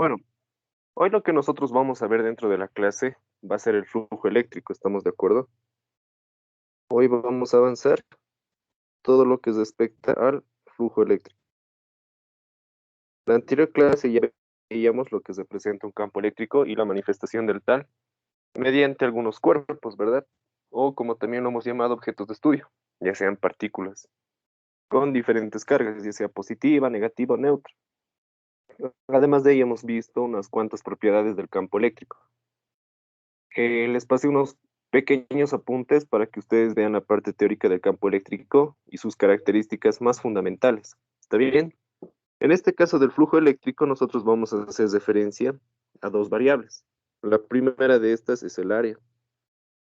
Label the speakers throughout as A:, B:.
A: Bueno, hoy lo que nosotros vamos a ver dentro de la clase va a ser el flujo eléctrico, ¿estamos de acuerdo? Hoy vamos a avanzar todo lo que respecta al flujo eléctrico. La anterior clase ya veíamos lo que representa un campo eléctrico y la manifestación del tal mediante algunos cuerpos, ¿verdad? O como también lo hemos llamado objetos de estudio, ya sean partículas, con diferentes cargas, ya sea positiva, negativa o neutra. Además de ello hemos visto unas cuantas propiedades del campo eléctrico. Les pasé unos pequeños apuntes para que ustedes vean la parte teórica del campo eléctrico y sus características más fundamentales. ¿Está bien? En este caso del flujo eléctrico, nosotros vamos a hacer referencia a dos variables. La primera de estas es el área.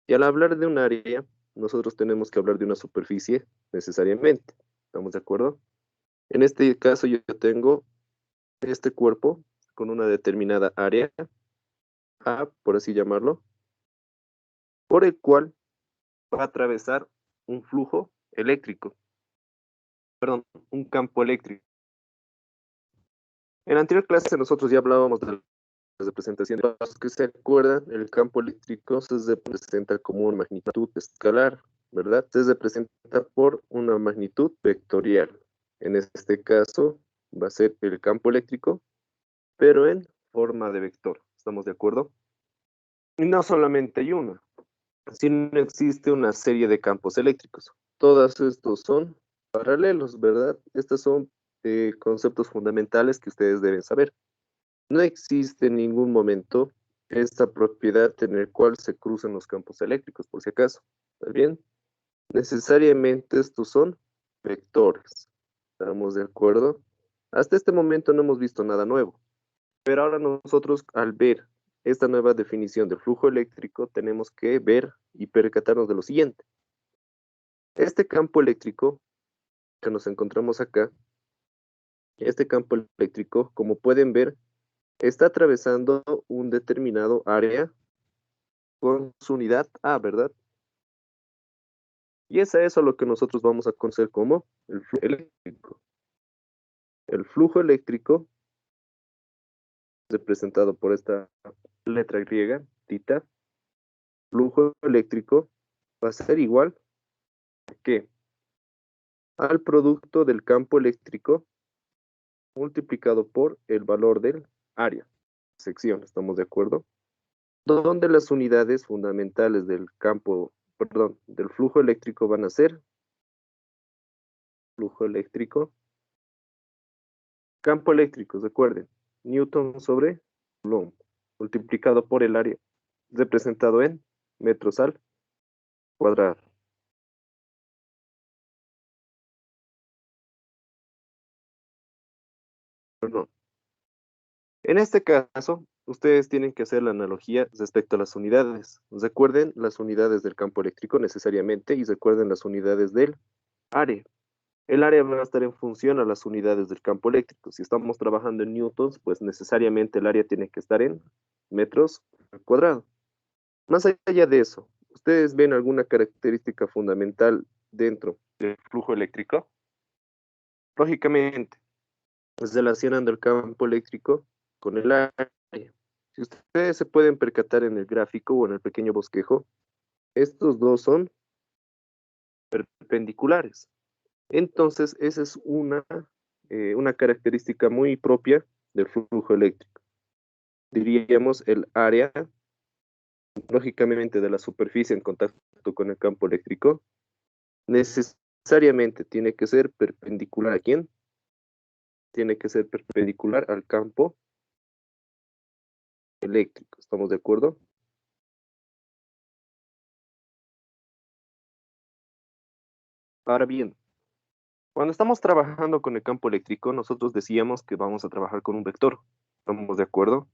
A: Y al hablar de un área, nosotros tenemos que hablar de una superficie necesariamente. ¿Estamos de acuerdo? En este caso yo tengo este cuerpo con una determinada área, A, por así llamarlo, por el cual va a atravesar un flujo eléctrico, perdón, un campo eléctrico. En la anterior clase nosotros ya hablábamos de las representaciones. Para los que se acuerdan, el campo eléctrico se representa como una magnitud escalar, ¿verdad? Se representa por una magnitud vectorial. En este caso va a ser el campo eléctrico, pero en forma de vector. ¿Estamos de acuerdo? Y no solamente hay una, sino existe una serie de campos eléctricos. Todos estos son paralelos, ¿verdad? Estos son conceptos fundamentales que ustedes deben saber. No existe en ningún momento esta propiedad en el cual se cruzan los campos eléctricos, por si acaso. ¿Está bien? Necesariamente estos son vectores. ¿Estamos de acuerdo? Hasta este momento no hemos visto nada nuevo, pero ahora nosotros al ver esta nueva definición del flujo eléctrico tenemos que ver y percatarnos de lo siguiente. Este campo eléctrico que nos encontramos acá, este campo eléctrico, como pueden ver, está atravesando un determinado área con su unidad A, ¿verdad? Y es a eso lo que nosotros vamos a conocer como el flujo eléctrico. El flujo eléctrico, representado por esta letra griega, tita, flujo eléctrico va a ser igual que al producto del campo eléctrico multiplicado por el valor del área, sección, ¿estamos de acuerdo? Donde las unidades fundamentales del campo, perdón, del flujo eléctrico van a ser flujo eléctrico, campo eléctrico, recuerden, Newton sobre Coulomb, multiplicado por el área, representado en metros al cuadrado. Perdón. En este caso, ustedes tienen que hacer la analogía respecto a las unidades. Recuerden las unidades del campo eléctrico necesariamente y recuerden las unidades del área. El área va a estar en función a las unidades del campo eléctrico. Si estamos trabajando en newtons, pues necesariamente el área tiene que estar en metros al cuadrado. Más allá de eso, ¿ustedes ven alguna característica fundamental dentro del flujo eléctrico? Lógicamente, pues relacionando el campo eléctrico con el área. Si ustedes se pueden percatar en el gráfico o en el pequeño bosquejo, estos dos son perpendiculares. Entonces, esa es una característica muy propia del flujo eléctrico. Diríamos el área, lógicamente, de la superficie en contacto con el campo eléctrico, necesariamente tiene que ser perpendicular a quién? Tiene que ser perpendicular al campo eléctrico. ¿Estamos de acuerdo? Ahora bien, cuando estamos trabajando con el campo eléctrico, nosotros decíamos que vamos a trabajar con un vector. ¿Estamos de acuerdo?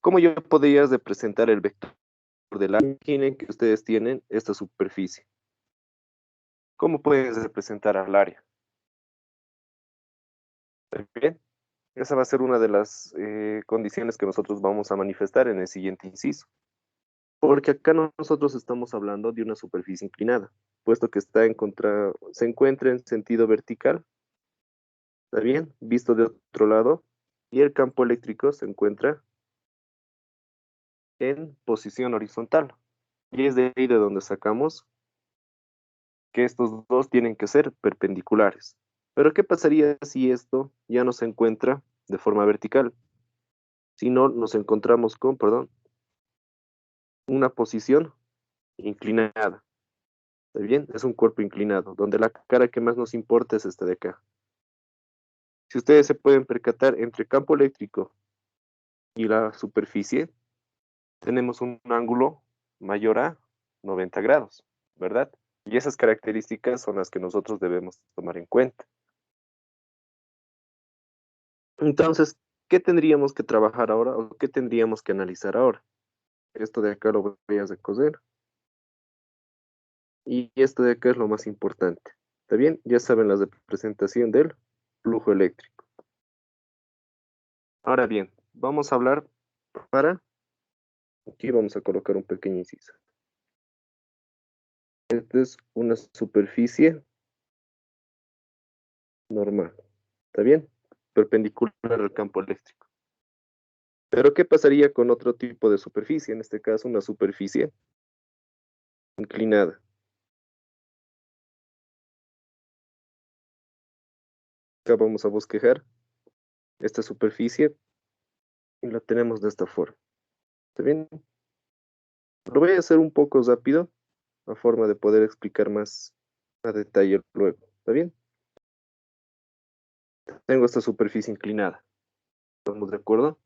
A: ¿Cómo yo podría representar el vector del área? Imaginen que ustedes tienen esta superficie. ¿Cómo pueden representar al área? Bien, esa va a ser una de las condiciones que nosotros vamos a manifestar en el siguiente inciso. Porque acá nosotros estamos hablando de una superficie inclinada, puesto que se encuentra en sentido vertical. ¿Está bien? Visto de otro lado, y el campo eléctrico se encuentra en posición horizontal. Y es de ahí de donde sacamos que estos dos tienen que ser perpendiculares. Pero ¿qué pasaría si esto ya no se encuentra de forma vertical? Si no nos encontramos con, perdón, una posición inclinada. ¿Está bien? Es un cuerpo inclinado, donde la cara que más nos importa es esta de acá. Si ustedes se pueden percatar, entre campo eléctrico y la superficie, tenemos un ángulo mayor a 90 grados, ¿verdad? Y esas características son las que nosotros debemos tomar en cuenta. Entonces, ¿qué tendríamos que trabajar ahora o qué tendríamos que analizar ahora? Esto de acá lo voy a recoger y esto de acá es lo más importante. ¿Está bien? Ya saben la representación del flujo eléctrico. Ahora bien, vamos a hablar para... Aquí vamos a colocar un pequeño inciso. Esta es una superficie normal. ¿Está bien? Perpendicular al campo eléctrico. Pero ¿qué pasaría con otro tipo de superficie? En este caso, una superficie inclinada. Acá vamos a bosquejar esta superficie y la tenemos de esta forma. ¿Está bien? Lo voy a hacer un poco rápido, a forma de poder explicar más a detalle luego. ¿Está bien? Tengo esta superficie inclinada. ¿Estamos de acuerdo?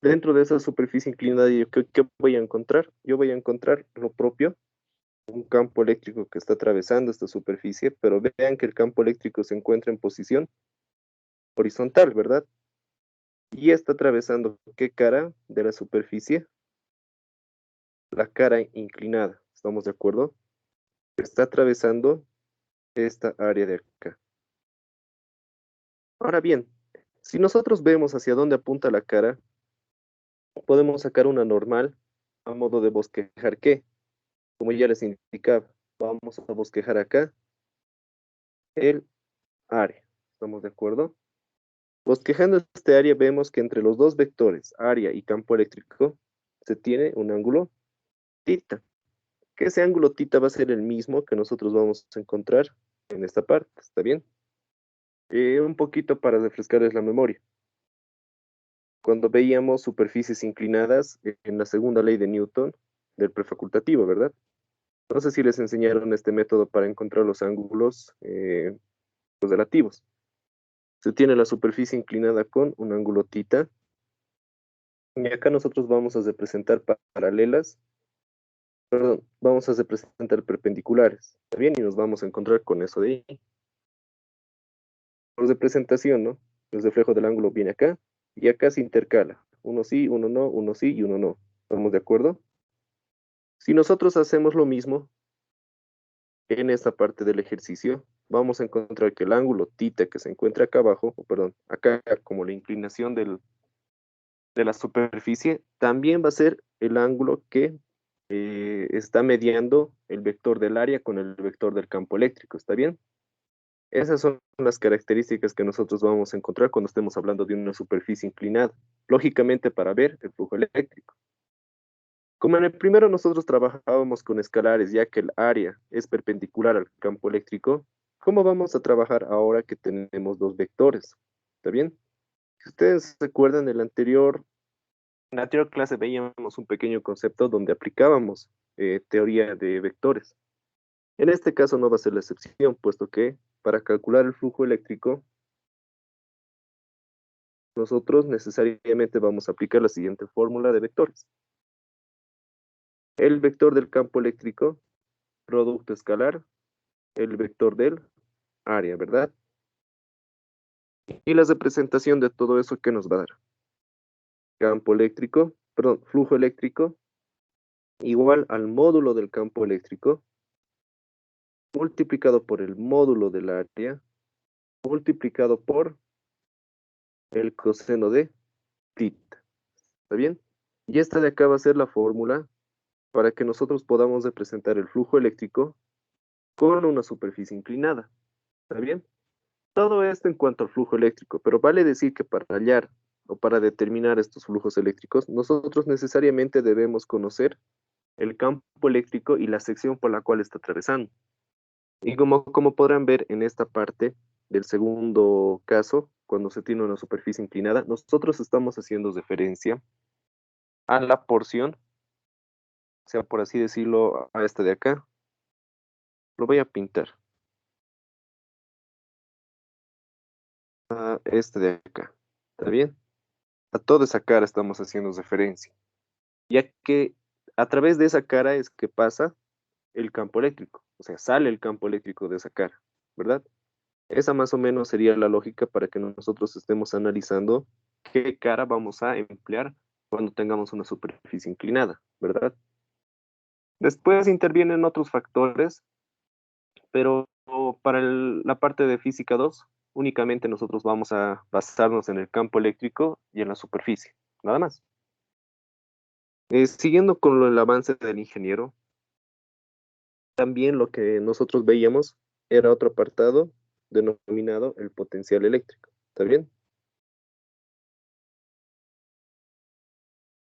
A: Dentro de esa superficie inclinada, ¿qué voy a encontrar? Yo voy a encontrar lo propio, un campo eléctrico que está atravesando esta superficie, pero vean que el campo eléctrico se encuentra en posición horizontal, ¿verdad? Y está atravesando ¿qué cara de la superficie? La cara inclinada. ¿Estamos de acuerdo? Está atravesando esta área de acá. Ahora bien, si nosotros vemos hacia dónde apunta la cara, podemos sacar una normal a modo de bosquejar ¿qué? Como ya les indicaba, vamos a bosquejar acá el área. ¿Estamos de acuerdo? Bosquejando este área vemos que entre los dos vectores, área y campo eléctrico, se tiene un ángulo tita. Que ese ángulo tita va a ser el mismo que nosotros vamos a encontrar en esta parte. ¿Está bien? Un poquito para refrescarles la memoria. Cuando veíamos superficies inclinadas en la segunda ley de Newton del prefacultativo, ¿verdad? No sé si les enseñaron este método para encontrar los ángulos los relativos. Se tiene la superficie inclinada con un ángulo tita. Y acá nosotros vamos a representar paralelas, perdón, vamos a representar perpendiculares. ¿Está bien? Y nos vamos a encontrar con eso de ahí. Por representación, ¿no? El reflejo del ángulo viene acá y acá se intercala. Uno sí, uno no, uno sí y uno no. ¿Estamos de acuerdo? Si nosotros hacemos lo mismo en esta parte del ejercicio, vamos a encontrar que el ángulo tita que se encuentra acá abajo, o perdón, acá como la inclinación de la superficie, también va a ser el ángulo que está mediando el vector del área con el vector del campo eléctrico. ¿Está bien? Esas son las características que nosotros vamos a encontrar cuando estemos hablando de una superficie inclinada, lógicamente para ver el flujo eléctrico. Como en el primero nosotros trabajábamos con escalares, ya que el área es perpendicular al campo eléctrico, ¿cómo vamos a trabajar ahora que tenemos dos vectores? ¿Está bien? Si ustedes recuerdan en la anterior clase veíamos un pequeño concepto donde aplicábamos teoría de vectores. En este caso no va a ser la excepción, puesto que para calcular el flujo eléctrico nosotros necesariamente vamos a aplicar la siguiente fórmula de vectores. El vector del campo eléctrico, producto escalar, el vector del área, ¿verdad? Y la representación de todo eso, ¿qué nos va a dar? Campo eléctrico, perdón, flujo eléctrico, igual al módulo del campo eléctrico, multiplicado por el módulo del área, multiplicado por el coseno de θ. ¿Está bien? Y esta de acá va a ser la fórmula para que nosotros podamos representar el flujo eléctrico con una superficie inclinada. ¿Está bien? Todo esto en cuanto al flujo eléctrico, pero vale decir que para hallar o para determinar estos flujos eléctricos, nosotros necesariamente debemos conocer el campo eléctrico y la sección por la cual está atravesando. Y como podrán ver en esta parte del segundo caso, cuando se tiene una superficie inclinada, nosotros estamos haciendo referencia a la porción, o sea, por así decirlo, a esta de acá. Lo voy a pintar, a este de acá. ¿Está bien? A toda esa cara estamos haciendo referencia, ya que a través de esa cara es que pasa el campo eléctrico, o sea, sale el campo eléctrico de esa cara, ¿verdad? Esa más o menos sería la lógica para que nosotros estemos analizando qué cara vamos a emplear cuando tengamos una superficie inclinada, ¿verdad? Después intervienen otros factores, pero para la parte de física 2 únicamente nosotros vamos a basarnos en el campo eléctrico y en la superficie, nada más. Siguiendo con el avance del ingeniero, también lo que nosotros veíamos era otro apartado denominado el potencial eléctrico. ¿Está bien?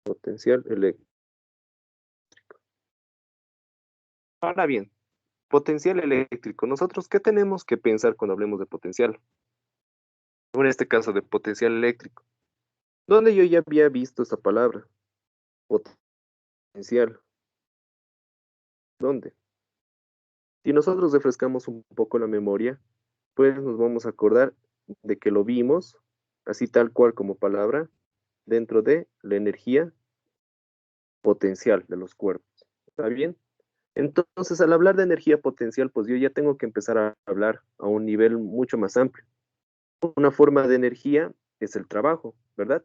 A: Potencial eléctrico. Ahora bien, potencial eléctrico. ¿Nosotros qué tenemos que pensar cuando hablemos de potencial? En este caso de potencial eléctrico. ¿Dónde yo ya había visto esta palabra? Potencial. ¿Dónde? Si nosotros refrescamos un poco la memoria, pues nos vamos a acordar de que lo vimos, así tal cual como palabra, dentro de la energía potencial de los cuerpos. ¿Está bien? Entonces, al hablar de energía potencial, pues yo ya tengo que empezar a hablar a un nivel mucho más amplio. Una forma de energía es el trabajo, ¿verdad?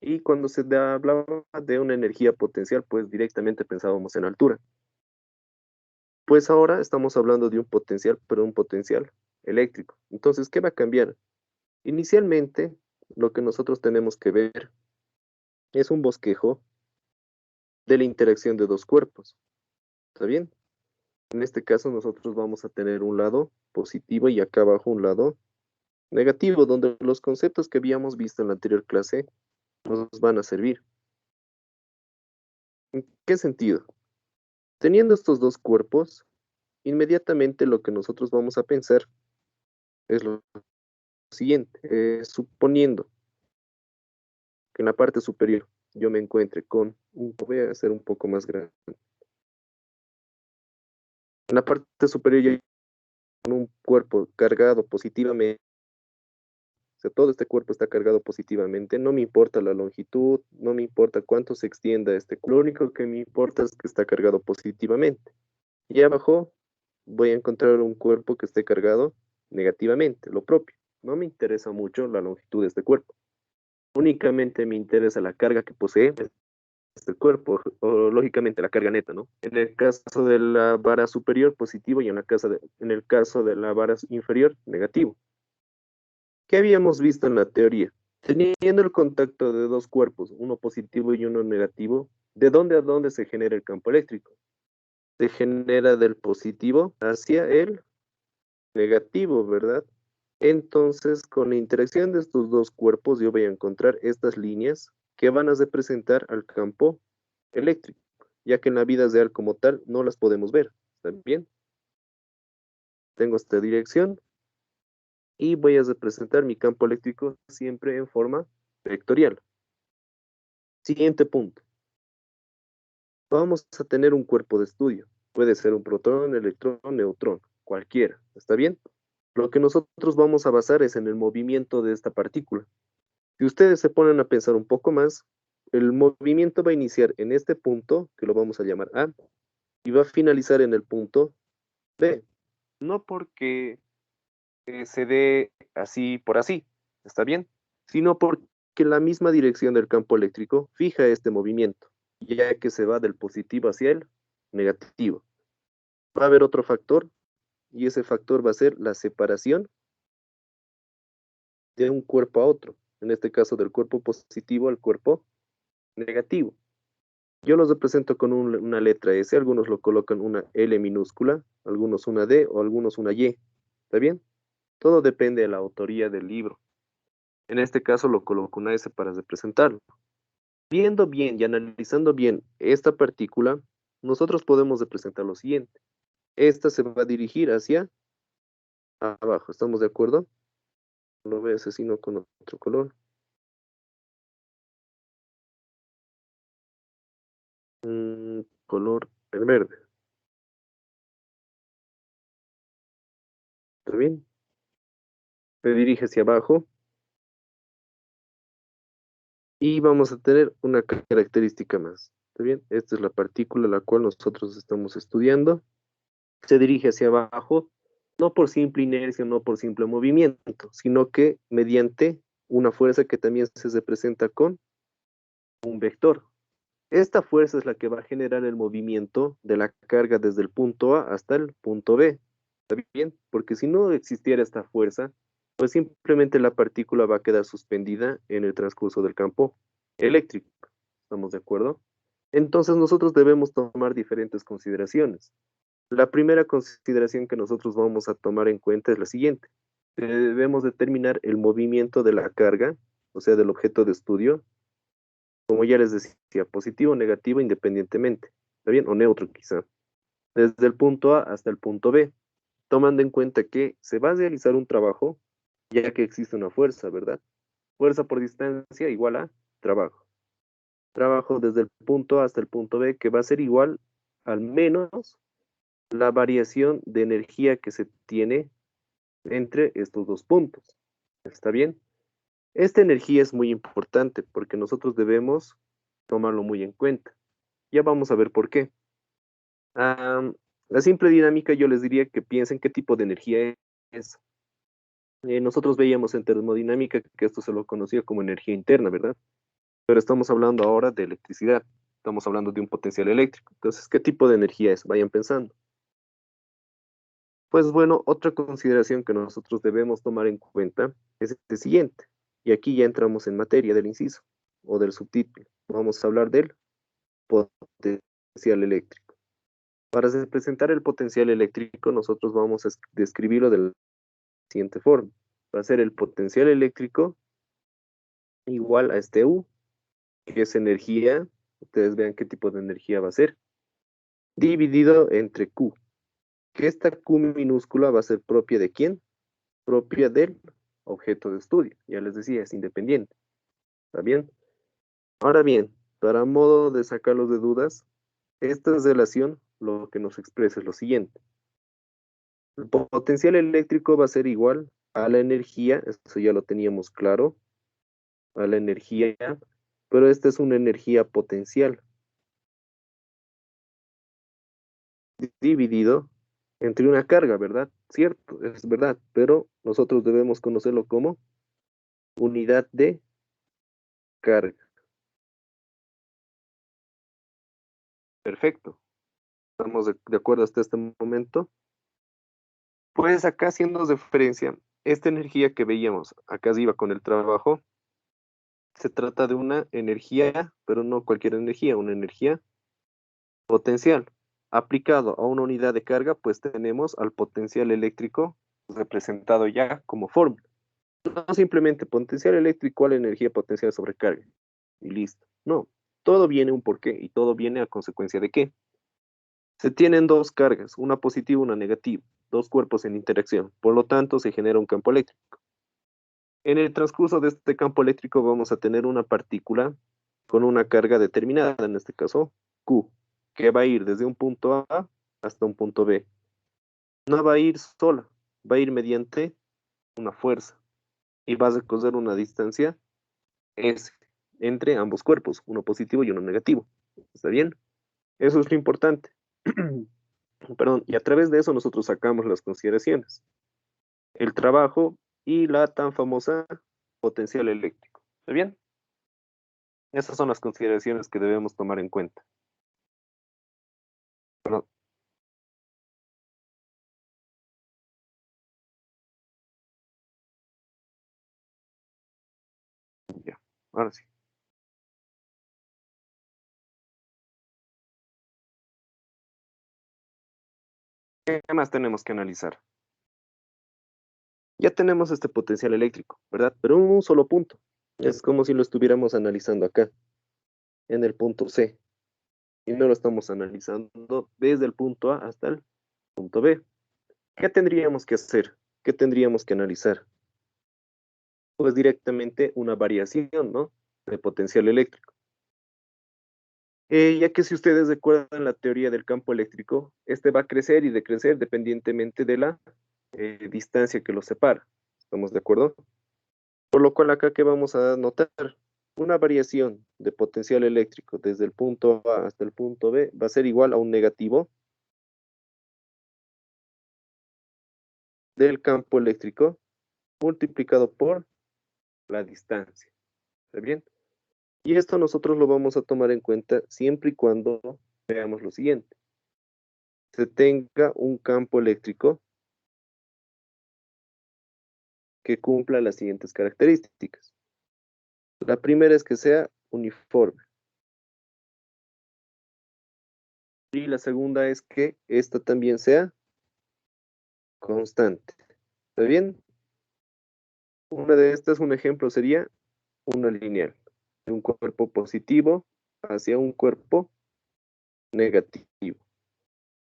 A: Y cuando hablaba de una energía potencial, pues directamente pensábamos en altura. Pues ahora estamos hablando de un potencial, pero un potencial eléctrico. Entonces, ¿qué va a cambiar? Inicialmente, lo que nosotros tenemos que ver es un bosquejo de la interacción de dos cuerpos. ¿Está bien? En este caso, nosotros vamos a tener un lado positivo y acá abajo un lado negativo, donde los conceptos que habíamos visto en la anterior clase nos van a servir. ¿En qué sentido? Teniendo estos dos cuerpos, inmediatamente lo que nosotros vamos a pensar es lo siguiente, suponiendo que en la parte superior yo me encuentre con, voy a hacer un poco más grande, en la parte superior yo con un cuerpo cargado positivamente, o sea, todo este cuerpo está cargado positivamente, no me importa la longitud, no me importa cuánto se extienda este cuerpo, lo único que me importa es que está cargado positivamente. Y abajo voy a encontrar un cuerpo que esté cargado negativamente, lo propio. No me interesa mucho la longitud de este cuerpo. Únicamente me interesa la carga que posee este cuerpo, o lógicamente la carga neta, ¿no? En el caso de la vara superior, positivo, y en el caso de la vara inferior, negativo. ¿Qué habíamos visto en la teoría? Teniendo el contacto de dos cuerpos, uno positivo y uno negativo, ¿de dónde a dónde se genera el campo eléctrico? Se genera del positivo hacia el negativo, ¿verdad? Entonces, con la interacción de estos dos cuerpos, yo voy a encontrar estas líneas que van a representar al campo eléctrico, ya que en la vida real como tal no las podemos ver. ¿Está bien? Tengo esta dirección y voy a representar mi campo eléctrico siempre en forma vectorial. Siguiente punto. Vamos a tener un cuerpo de estudio. Puede ser un protón, electrón, neutrón, cualquiera. ¿Está bien? Lo que nosotros vamos a basar es en el movimiento de esta partícula. Si ustedes se ponen a pensar un poco más, el movimiento va a iniciar en este punto, que lo vamos a llamar A, y va a finalizar en el punto B. No porque se dé así por así, ¿está bien? Sino porque la misma dirección del campo eléctrico fija este movimiento, ya que se va del positivo hacia el negativo. Va a haber otro factor, y ese factor va a ser la separación de un cuerpo a otro, en este caso del cuerpo positivo al cuerpo negativo. Yo los represento con una letra S, algunos lo colocan una L minúscula, algunos una D o algunos una Y. ¿Está bien? Todo depende de la autoría del libro. En este caso lo coloco una S para representarlo. Viendo bien y analizando bien esta partícula, nosotros podemos representar lo siguiente. Esta se va a dirigir hacia abajo, ¿estamos de acuerdo? Lo voy a asesino con otro color. Color el verde. ¿Está bien? Se dirige hacia abajo y vamos a tener una característica más. ¿Está bien? Esta es la partícula la cual nosotros estamos estudiando. Se dirige hacia abajo, no por simple inercia, no por simple movimiento, sino que mediante una fuerza que también se representa con un vector. Esta fuerza es la que va a generar el movimiento de la carga desde el punto A hasta el punto B. ¿Está bien? Porque si no existiera esta fuerza, pues simplemente la partícula va a quedar suspendida en el transcurso del campo eléctrico. ¿Estamos de acuerdo? Entonces nosotros debemos tomar diferentes consideraciones. La primera consideración que nosotros vamos a tomar en cuenta es la siguiente. Debemos determinar el movimiento de la carga, o sea, del objeto de estudio, como ya les decía, positivo o negativo independientemente, ¿está bien? O neutro quizá, desde el punto A hasta el punto B, tomando en cuenta que se va a realizar un trabajo, ya que existe una fuerza, ¿verdad? Fuerza por distancia igual a trabajo. Trabajo desde el punto A hasta el punto B, que va a ser igual al menos la variación de energía que se tiene entre estos dos puntos. ¿Está bien? Esta energía es muy importante porque nosotros debemos tomarlo muy en cuenta. Ya vamos a ver por qué. La simple dinámica yo les diría que piensen qué tipo de energía es. Nosotros veíamos en termodinámica que esto se lo conocía como energía interna, ¿verdad? Pero estamos hablando ahora de electricidad. Estamos hablando de un potencial eléctrico. Entonces, ¿qué tipo de energía es? Vayan pensando. Pues bueno, otra consideración que nosotros debemos tomar en cuenta es el siguiente. Y aquí ya entramos en materia del inciso o del subtítulo. Vamos a hablar del potencial eléctrico. Para representar el potencial eléctrico, nosotros vamos a describirlo de la siguiente forma. Va a ser el potencial eléctrico igual a este U, que es energía. Ustedes vean qué tipo de energía va a ser. Dividido entre Q, que esta Q minúscula va a ser propia de ¿quién? Propia del objeto de estudio. Ya les decía, es independiente. ¿Está bien? Ahora bien, para modo de sacarlos de dudas, esta relación lo que nos expresa es lo siguiente. El potencial eléctrico va a ser igual a la energía, eso ya lo teníamos claro, a la energía, pero esta es una energía potencial, dividido entre una carga, ¿verdad? Cierto, es verdad, pero nosotros debemos conocerlo como unidad de carga. Perfecto. ¿Estamos de acuerdo hasta este momento? Pues acá haciendo referencia, esta energía que veíamos acá arriba con el trabajo, se trata de una energía, pero no cualquier energía, una energía potencial. Aplicado a una unidad de carga, pues tenemos al potencial eléctrico representado ya como fórmula. No simplemente potencial eléctrico a la energía potencial sobre carga. Y listo. No, todo viene un porqué y todo viene a consecuencia de qué. Se tienen dos cargas, una positiva y una negativa, dos cuerpos en interacción. Por lo tanto, se genera un campo eléctrico. En el transcurso de este campo eléctrico vamos a tener una partícula con una carga determinada, en este caso Q, que va a ir desde un punto A hasta un punto B. No va a ir sola, va a ir mediante una fuerza y va a recorrer una distancia S entre ambos cuerpos, uno positivo y uno negativo. ¿Está bien? Eso es lo importante. Perdón, y a través de eso nosotros sacamos las consideraciones, el trabajo y la tan famosa potencial eléctrico. ¿Está bien? Esas son las consideraciones que debemos tomar en cuenta. Perdón, ya, ahora sí. ¿Qué más tenemos que analizar? Ya tenemos este potencial eléctrico, ¿verdad? Pero en un solo punto. Es como si lo estuviéramos analizando acá, en el punto C. Y no lo estamos analizando desde el punto A hasta el punto B. ¿Qué tendríamos que hacer? ¿Qué tendríamos que analizar? Pues directamente una variación, ¿no? De potencial eléctrico. Ya que si ustedes recuerdan la teoría del campo eléctrico, este va a crecer y decrecer dependientemente de la distancia que lo separa. ¿Estamos de acuerdo? Por lo cual acá que vamos a notar una variación de potencial eléctrico desde el punto A hasta el punto B va a ser igual a un negativo del campo eléctrico multiplicado por la distancia. ¿Está bien? Y esto nosotros lo vamos a tomar en cuenta siempre y cuando veamos lo siguiente. Se tenga un campo eléctrico que cumpla las siguientes características. La primera es que sea uniforme. Y la segunda es que esta también sea constante. ¿Está bien? Una de estas, un ejemplo sería una lineal, de un cuerpo positivo hacia un cuerpo negativo.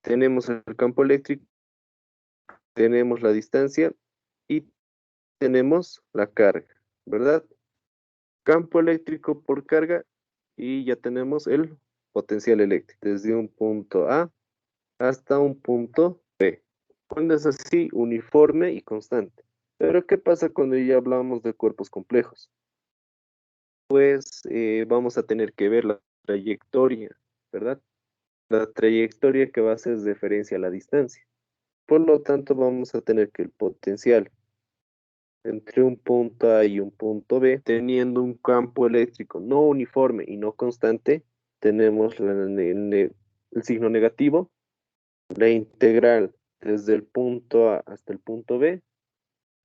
A: Tenemos el campo eléctrico, tenemos la distancia y tenemos la carga, ¿verdad? Campo eléctrico por carga y ya tenemos el potencial eléctrico, desde un punto A hasta un punto B. Cuando es así, uniforme y constante. Pero ¿qué pasa cuando ya hablamos de cuerpos complejos? Pues vamos a tener que ver la trayectoria, ¿verdad? La trayectoria que va a hacer referencia a la distancia. Por lo tanto, vamos a tener que el potencial entre un punto A y un punto B, teniendo un campo eléctrico no uniforme y no constante, tenemos el signo negativo, la integral desde el punto A hasta el punto B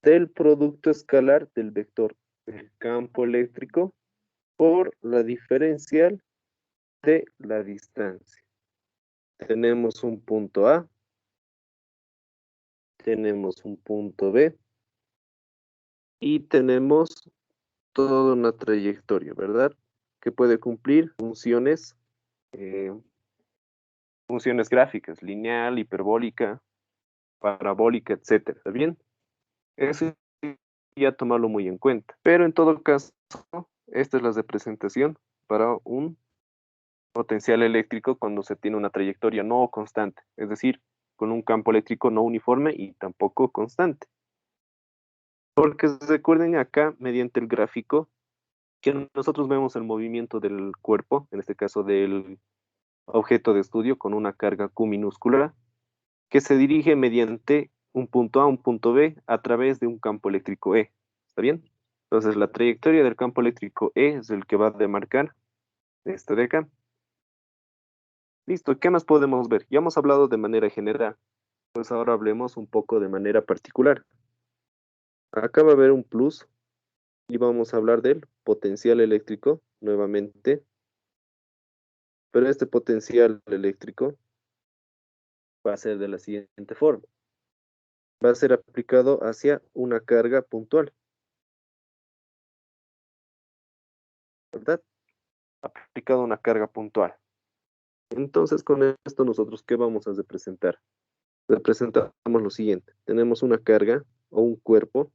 A: del producto escalar del vector del campo eléctrico por la diferencial de la distancia. Tenemos un punto A, tenemos un punto B y tenemos toda una trayectoria, ¿verdad? Que puede cumplir eh, funciones gráficas, lineal, hiperbólica, parabólica, etcétera. ¿Está bien? Eso ya tomarlo muy en cuenta. Pero en todo caso, esta es la representación para un potencial eléctrico cuando se tiene una trayectoria no constante, es decir, con un campo eléctrico no uniforme y tampoco constante. Porque recuerden acá, mediante el gráfico, que nosotros vemos el movimiento del cuerpo, en este caso del objeto de estudio con una carga Q minúscula, que se dirige mediante un punto A, un punto B, a través de un campo eléctrico E. ¿Está bien? Entonces, la trayectoria del campo eléctrico E es el que va a demarcar este de acá. Listo, ¿qué más podemos ver? Ya hemos hablado de manera general, pues ahora hablemos un poco de manera particular. Acá va a haber un plus y vamos a hablar del potencial eléctrico nuevamente, pero este potencial eléctrico va a ser de la siguiente forma. Va a ser aplicado hacia una carga puntual, ¿verdad? Aplicado a una carga puntual. Entonces, con esto nosotros, ¿qué vamos a representar? Representamos lo siguiente. Tenemos una carga o un cuerpo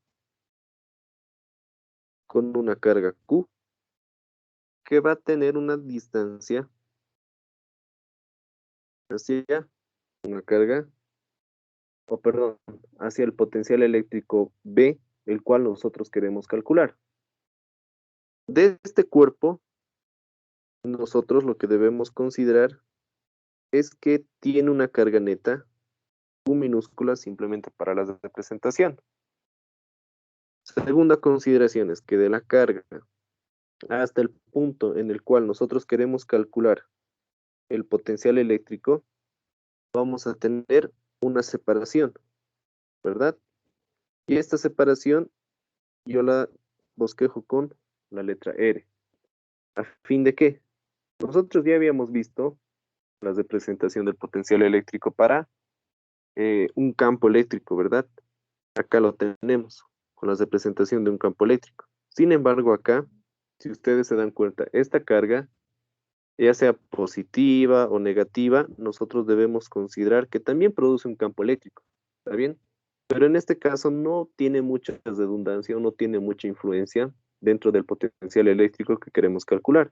A: con una carga Q que va a tener una distancia hacia una carga, o perdón, hacia el potencial eléctrico B, el cual nosotros queremos calcular. De este cuerpo, nosotros lo que debemos considerar es que tiene una carga neta Q minúscula simplemente para la representación. Segunda consideración es que de la carga hasta el punto en el cual nosotros queremos calcular el potencial eléctrico, vamos a tener una separación, ¿verdad? Y esta separación yo la bosquejo con la letra R. ¿A fin de qué? Nosotros ya habíamos visto la representación del potencial eléctrico para un campo eléctrico, ¿verdad? Acá lo tenemos, con la representación de un campo eléctrico. Sin embargo, acá, si ustedes se dan cuenta, esta carga, ya sea positiva o negativa, nosotros debemos considerar que también produce un campo eléctrico, ¿está bien? Pero en este caso no tiene mucha redundancia o no tiene mucha influencia dentro del potencial eléctrico que queremos calcular.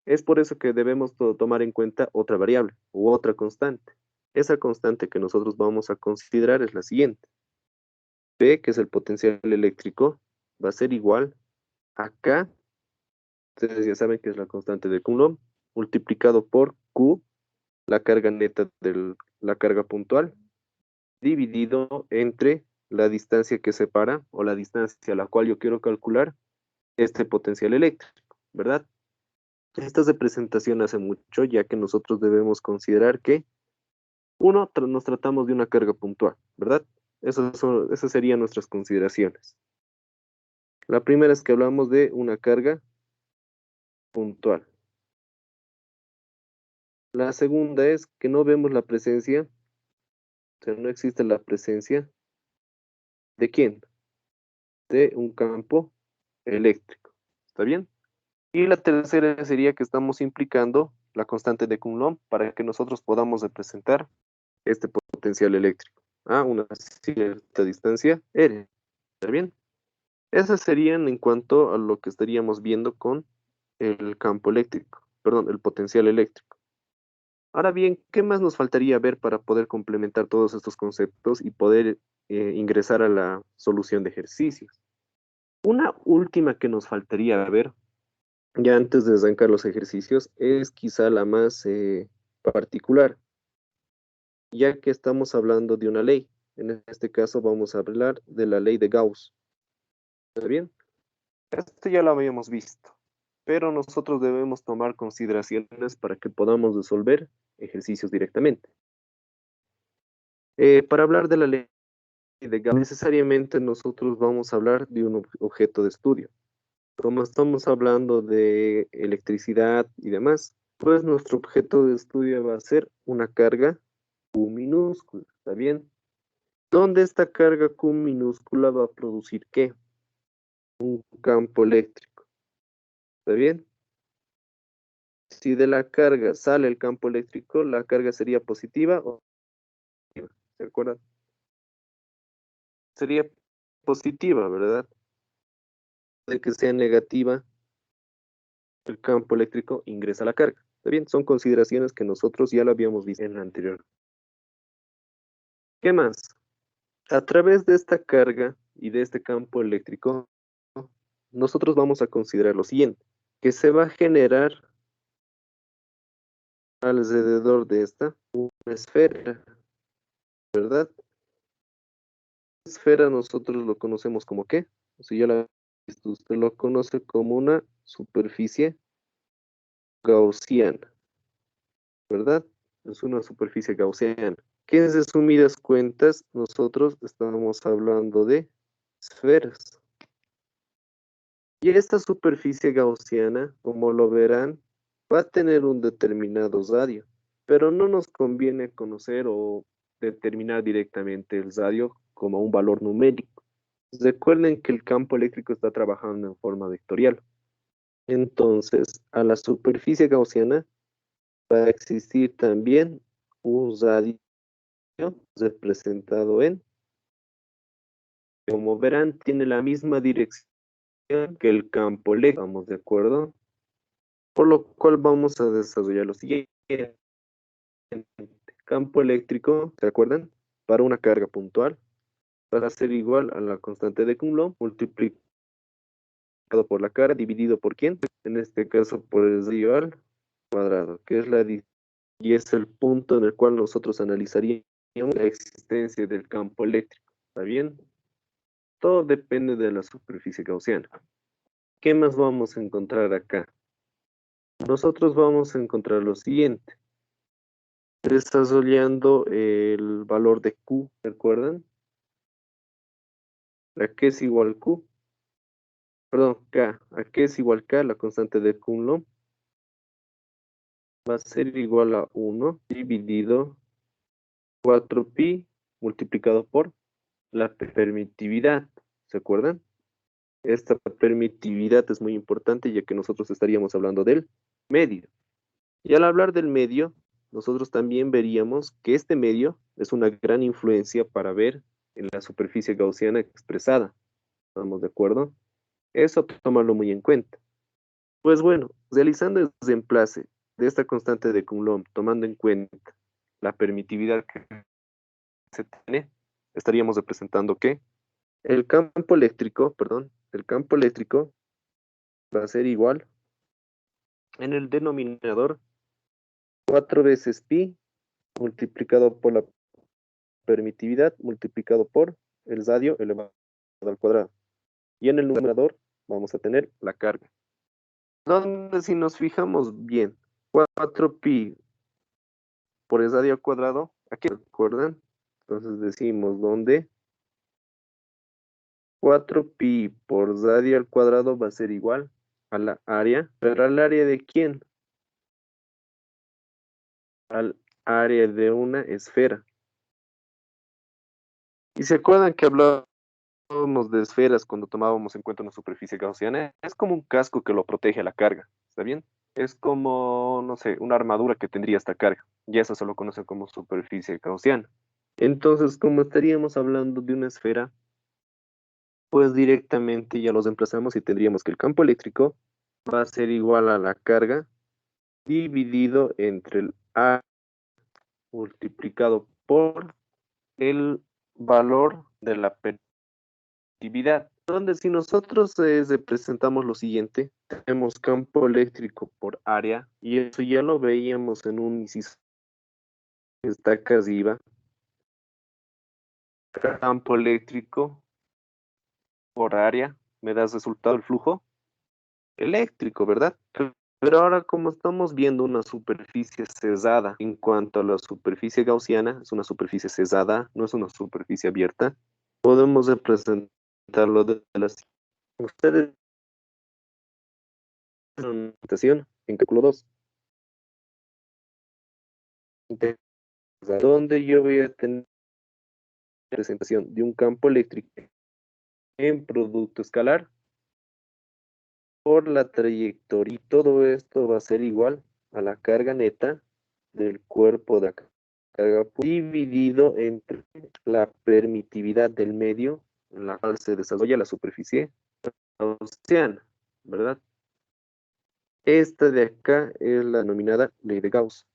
A: Es por eso que debemos tomar en cuenta otra variable u otra constante. Esa constante que nosotros vamos a considerar es la siguiente. P, que es el potencial eléctrico, va a ser igual a K, ustedes ya saben que es la constante de Coulomb, multiplicado por Q, la carga neta de la carga puntual, dividido entre la distancia que separa o la distancia a la cual yo quiero calcular este potencial eléctrico, ¿verdad? Esta representación hace mucho, ya que nosotros debemos considerar que, uno, nos tratamos de una carga puntual, ¿verdad? Esas serían nuestras consideraciones. La primera es que hablamos de una carga puntual. La segunda es que no vemos la presencia, o sea, no existe la presencia ¿de quién? De un campo eléctrico. ¿Está bien? Y la tercera sería que estamos implicando la constante de Coulomb para que nosotros podamos representar este potencial eléctrico a una cierta distancia R. ¿Está bien? Esas serían en cuanto a lo que estaríamos viendo con el campo eléctrico, perdón, el potencial eléctrico. Ahora bien, ¿qué más nos faltaría ver para poder complementar todos estos conceptos y poder ingresar a la solución de ejercicios? Una última que nos faltaría ver, ya antes de arrancar los ejercicios, es quizá la más particular, ya que estamos hablando de una ley. En este caso vamos a hablar de la ley de Gauss. ¿Está bien? Esto ya lo habíamos visto, pero nosotros debemos tomar consideraciones para que podamos resolver ejercicios directamente. Para hablar de la ley de Gauss, necesariamente nosotros vamos a hablar de un objeto de estudio. Como estamos hablando de electricidad y demás, pues nuestro objeto de estudio va a ser una carga Q minúscula, ¿está bien? ¿Dónde esta carga Q minúscula va a producir qué? Un campo eléctrico, ¿está bien? Si de la carga sale el campo eléctrico, la carga sería positiva o negativa, ¿se acuerdan? Sería positiva, ¿verdad? De que sea negativa, el campo eléctrico ingresa a la carga. ¿Está bien? Son consideraciones que nosotros ya lo habíamos visto en la anterior. ¿Qué más? A través de esta carga y de este campo eléctrico, nosotros vamos a considerar lo siguiente, que se va a generar alrededor de esta una esfera, ¿verdad? Esfera nosotros lo conocemos como ¿qué? Si ya la visto, usted lo conoce como una superficie gaussiana, ¿verdad? Es una superficie gaussiana. Que en resumidas cuentas, nosotros estamos hablando de esferas. Y esta superficie gaussiana, como lo verán, va a tener un determinado radio, pero no nos conviene conocer o determinar directamente el radio como un valor numérico. Recuerden que el campo eléctrico está trabajando en forma vectorial. Entonces, a la superficie gaussiana va a existir también un radio representado en, como verán, tiene la misma dirección que el campo eléctrico, ¿estamos de acuerdo? Por lo cual vamos a desarrollar lo siguiente. Campo eléctrico, ¿se acuerdan? Para una carga puntual, va a ser igual a la constante de Coulomb multiplicado por la carga dividido por ¿quién? En este caso por el radio al cuadrado, que es y es el punto en el cual nosotros analizaríamos la existencia del campo eléctrico. ¿Está bien? Todo depende de la superficie gaussiana. ¿Qué más vamos a encontrar acá? Nosotros vamos a encontrar lo siguiente. Desarrollando el valor de Q, ¿recuerdan? ¿A qué es igual Q? Perdón, K. ¿A qué es igual K? La constante de Coulomb va a ser igual a 1 dividido 4pi multiplicado por la permitividad, ¿se acuerdan? Esta permitividad es muy importante ya que nosotros estaríamos hablando del medio. Y al hablar del medio, nosotros también veríamos que este medio es una gran influencia para ver en la superficie gaussiana expresada. ¿Estamos de acuerdo? Eso tomarlo muy en cuenta. Pues bueno, realizando el desemplace de esta constante de Coulomb, tomando en cuenta la permitividad que se tiene, estaríamos representando que el campo eléctrico, perdón, el campo eléctrico va a ser igual en el denominador 4 veces pi multiplicado por la permitividad multiplicado por el radio elevado al cuadrado. Y en el numerador vamos a tener la carga. Donde si nos fijamos bien, 4pi por el radio al cuadrado, ¿aquí recuerdan? Entonces decimos donde 4pi por radio al cuadrado va a ser igual a la área, pero al área de quién? Al área de una esfera. ¿Y se acuerdan que hablábamos de esferas cuando tomábamos en cuenta una superficie gaussiana? Es como un casco que lo protege a la carga, ¿está bien? Es como, no sé, una armadura que tendría esta carga, y eso se lo conoce como superficie gaussiana. Entonces, como estaríamos hablando de una esfera, pues directamente ya los emplazamos y tendríamos que el campo eléctrico va a ser igual a la carga dividido entre el A multiplicado por el valor de la permitividad. Donde si nosotros representamos lo siguiente, tenemos campo eléctrico por área, y eso ya lo veíamos en un inciso que está acá arriba. Campo eléctrico por área, me das resultado el flujo eléctrico, ¿verdad? Pero ahora como estamos viendo una superficie cesada en cuanto a la superficie gaussiana, es una superficie cesada, no es una superficie abierta, podemos representarlo de la siguiente. Ustedes presentación en cálculo 2, donde yo voy a tener presentación de un campo eléctrico en producto escalar por la trayectoria. Y todo esto va a ser igual a la carga neta del cuerpo de acá, carga dividido entre la permitividad del medio en la cual se desarrolla la superficie gaussiana, ¿verdad? Esta de acá es la denominada ley de Gauss.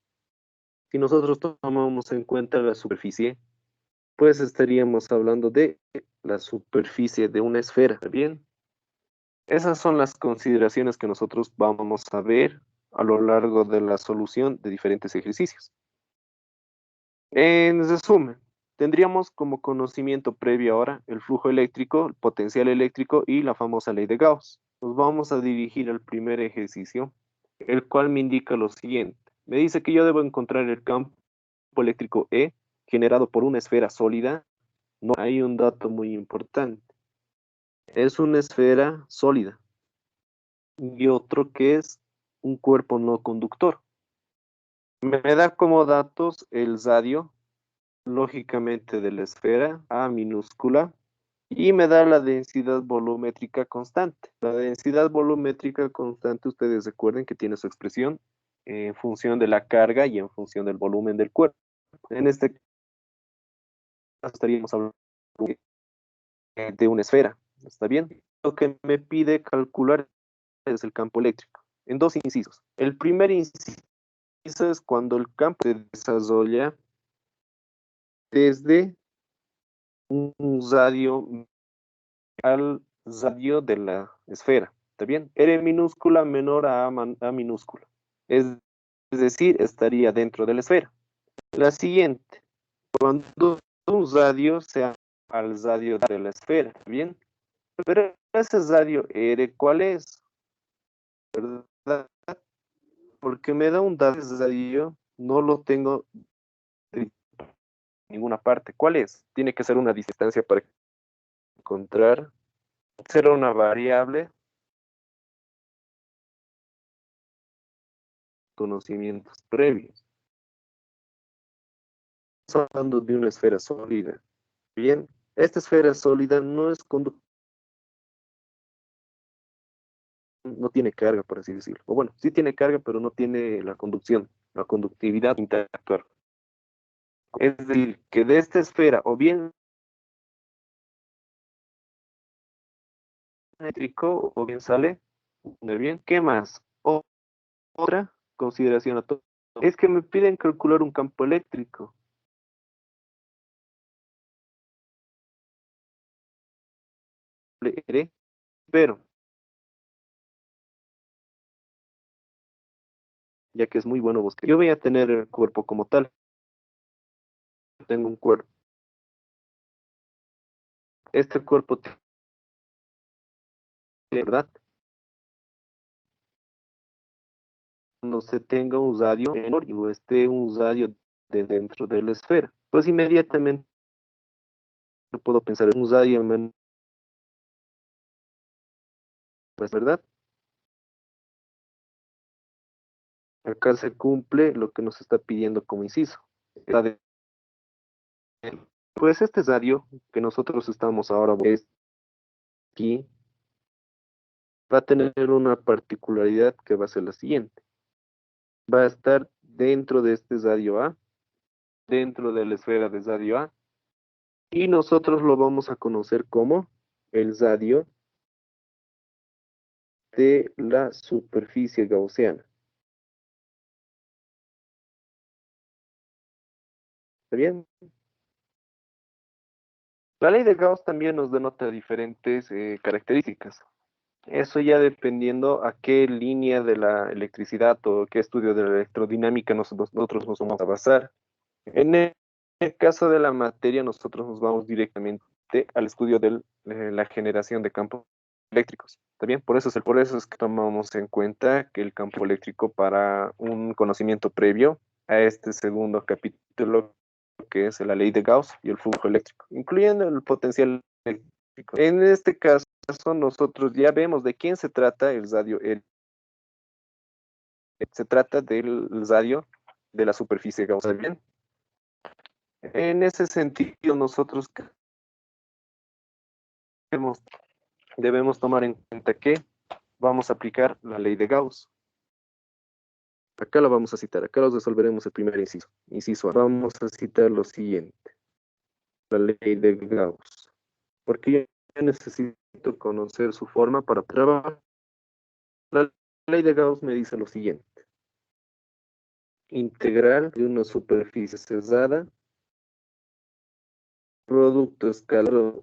A: Si nosotros tomamos en cuenta la superficie, pues estaríamos hablando de la superficie de una esfera, ¿bien? Esas son las consideraciones que nosotros vamos a ver a lo largo de la solución de diferentes ejercicios. En resumen, tendríamos como conocimiento previo ahora el flujo eléctrico, el potencial eléctrico y la famosa ley de Gauss. Nos vamos a dirigir al primer ejercicio, el cual me indica lo siguiente. Me dice que yo debo encontrar el campo eléctrico E generado por una esfera sólida. No hay un dato muy importante. Es una esfera sólida. Y otro que es un cuerpo no conductor. Me da como datos el radio, lógicamente de la esfera, A minúscula, y me da la densidad volumétrica constante. La densidad volumétrica constante, ustedes recuerden que tiene su expresión en función de la carga y en función del volumen del cuerpo. En este caso estaríamos hablando de una esfera, ¿está bien? Lo que me pide calcular es el campo eléctrico, en dos incisos. El primer inciso es cuando el campo se desarrolla desde un radio al radio de la esfera, ¿está bien? R minúscula menor a A minúscula. Es decir, estaría dentro de la esfera. La siguiente, cuando un radio sea al radio de la esfera, ¿bien? Pero ese radio R, ¿cuál es? ¿Verdad? Porque me da un dato de radio, no lo tengo en ninguna parte. ¿Cuál es? Tiene que ser una distancia para encontrar. Será una variable, conocimientos previos. Estamos hablando de una esfera sólida. Bien, Esta esfera sólida no es conductora, no tiene carga, por así decirlo. O bueno, sí tiene carga, pero no tiene la conducción, la conductividad interactuar. Es decir, que de esta esfera o bien eléctrico o bien sale, muy bien. ¿Qué más? Otra consideración a todo es que me piden calcular un campo eléctrico. Leeré, pero ya que es muy bueno buscar, yo voy a tener el cuerpo como tal. Tengo un cuerpo. Este cuerpo, ¿verdad? Cuando se tenga un radio menor o esté un radio de dentro de la esfera, pues inmediatamente puedo pensar en un radio menor, pues, ¿verdad? Acá se cumple lo que nos está pidiendo como inciso. Pues este radio que nosotros estamos ahora aquí va a tener una particularidad que va a ser la siguiente. Va a estar dentro de este radio A, dentro de la esfera de radio A, y nosotros lo vamos a conocer como el radio de la superficie gaussiana. ¿Está bien? La ley de Gauss también nos denota diferentes características. Eso ya dependiendo a qué línea de la electricidad o qué estudio de la electrodinámica nosotros nos vamos a basar. En el caso de la materia, nosotros nos vamos directamente al estudio de la generación de campos eléctricos. ¿Está bien? Por eso es que tomamos en cuenta que el campo eléctrico para un conocimiento previo a este segundo capítulo, que es la ley de Gauss y el flujo eléctrico, incluyendo el potencial eléctrico. En este caso, nosotros ya vemos de quién se trata el radio. Se trata del radio de la superficie gaussiana. ¿Bien? En ese sentido, nosotros debemos, debemos tomar en cuenta que vamos a aplicar la ley de Gauss. Acá la vamos a citar, acá los resolveremos el primer inciso. Inciso A. Vamos a citar lo siguiente, la ley de Gauss. Porque yo necesito conocer su forma para trabajar. La ley de Gauss me dice lo siguiente. Integral de una superficie cerrada, producto escalar,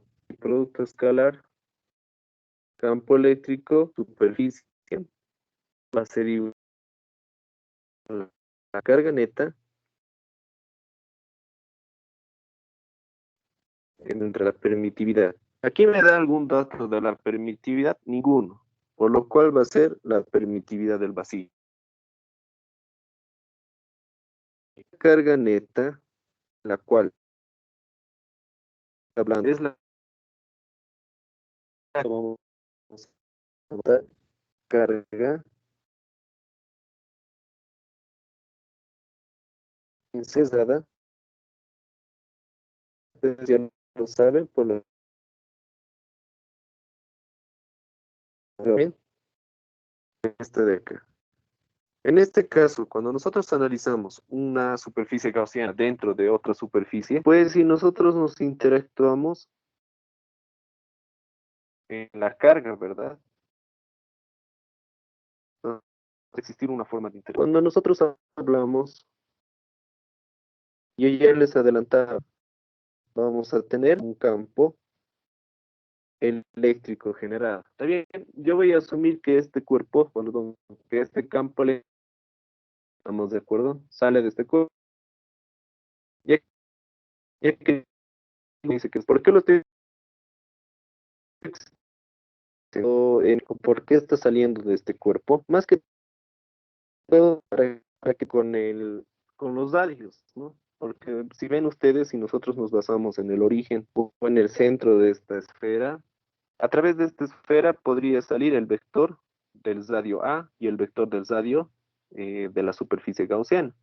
A: campo eléctrico, superficie, va a ser igual a la carga neta entre la permitividad. Aquí me da algún dato de la permitividad, ninguno, por lo cual va a ser la permitividad del vacío. Carga neta, la cual hablando es la vamos a notar, carga incesada, ustedes ya lo saben por lo bien, este de acá. En este caso, cuando nosotros analizamos una superficie gaussiana dentro de otra superficie, pues si nosotros nos interactuamos en la carga, ¿verdad? Va a existir una forma de interactuar. Cuando nosotros hablamos, yo ya les adelantaba, vamos a tener un campo eléctrico generado. Está bien, yo voy a asumir que este cuerpo, perdón, que este campo eléctrico, ¿estamos de acuerdo? Sale de este cuerpo. Ya, ya que me dice que es, ¿por qué lo estoy por qué está saliendo de este cuerpo? Más que todo para que con los radios, ¿no? Porque si ven ustedes, si nosotros nos basamos en el origen o en el centro de esta esfera, a través de esta esfera podría salir el vector del radio A y el vector del radio de la superficie gaussiana.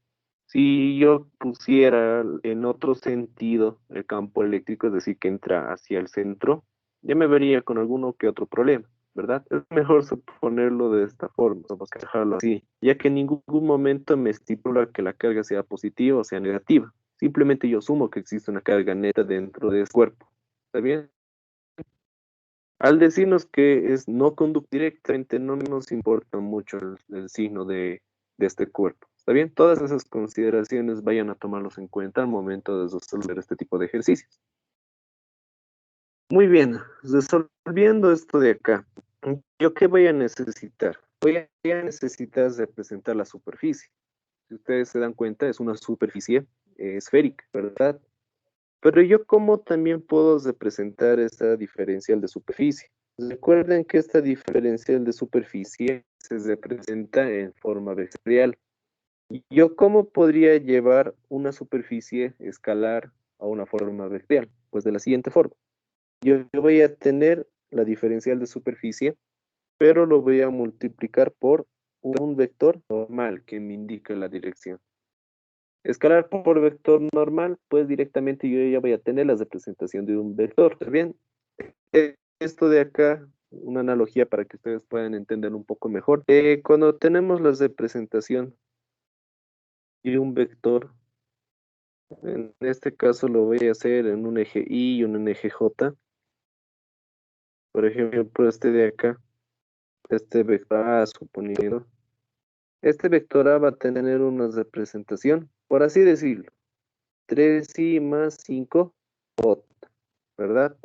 A: Si yo pusiera en otro sentido el campo eléctrico, es decir, que entra hacia el centro, ya me vería con alguno que otro problema, ¿verdad? Es mejor suponerlo de esta forma, vamos a dejarlo así, ya que en ningún momento me estipula que la carga sea positiva o sea negativa. Simplemente yo asumo que existe una carga neta dentro de ese cuerpo. ¿Está bien? Al decirnos que es no conductor directamente, no nos importa mucho el signo de este cuerpo. ¿Está bien? Todas esas consideraciones vayan a tomarlos en cuenta al momento de resolver este tipo de ejercicios. Muy bien, resolviendo esto de acá, ¿yo qué voy a necesitar? Voy a necesitar representar la superficie. Si ustedes se dan cuenta, es una superficie esférica, ¿verdad? Pero yo cómo también puedo representar esta diferencial de superficie. Recuerden que esta diferencial de superficie se representa en forma vectorial. ¿Yo cómo podría llevar una superficie escalar a una forma vectorial? Pues de la siguiente forma. Yo voy a tener la diferencial de superficie, pero lo voy a multiplicar por un vector normal que me indica la dirección. Escalar por vector normal, pues directamente yo ya voy a tener la representación de un vector. ¿Está bien? Esto de acá, una analogía para que ustedes puedan entender un poco mejor. Cuando tenemos la representación de un vector, en este caso lo voy a hacer en un eje Y y un eje J. Por ejemplo, este de acá, este vector A, suponiendo. Este vector A va a tener una representación, por así decirlo, 3i más 5j, ¿verdad?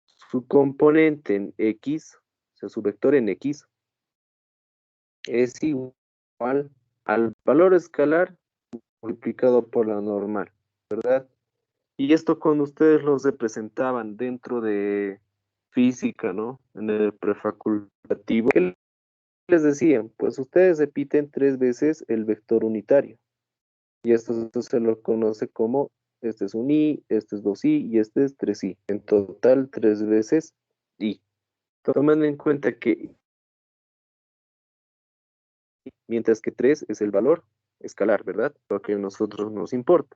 A: Su componente en X, o sea, su vector en X, es igual al valor escalar multiplicado por la normal, ¿verdad? Y esto cuando ustedes los representaban dentro de física, ¿no? En el prefacultativo, ¿qué les decían? Pues ustedes repiten 3 veces el vector unitario. Y esto se lo conoce como, este es un i, este es 2i y este es 3i. En total, 3 veces i. Tomando en cuenta que mientras que 3 es el valor escalar, ¿verdad? Lo que a nosotros nos importa.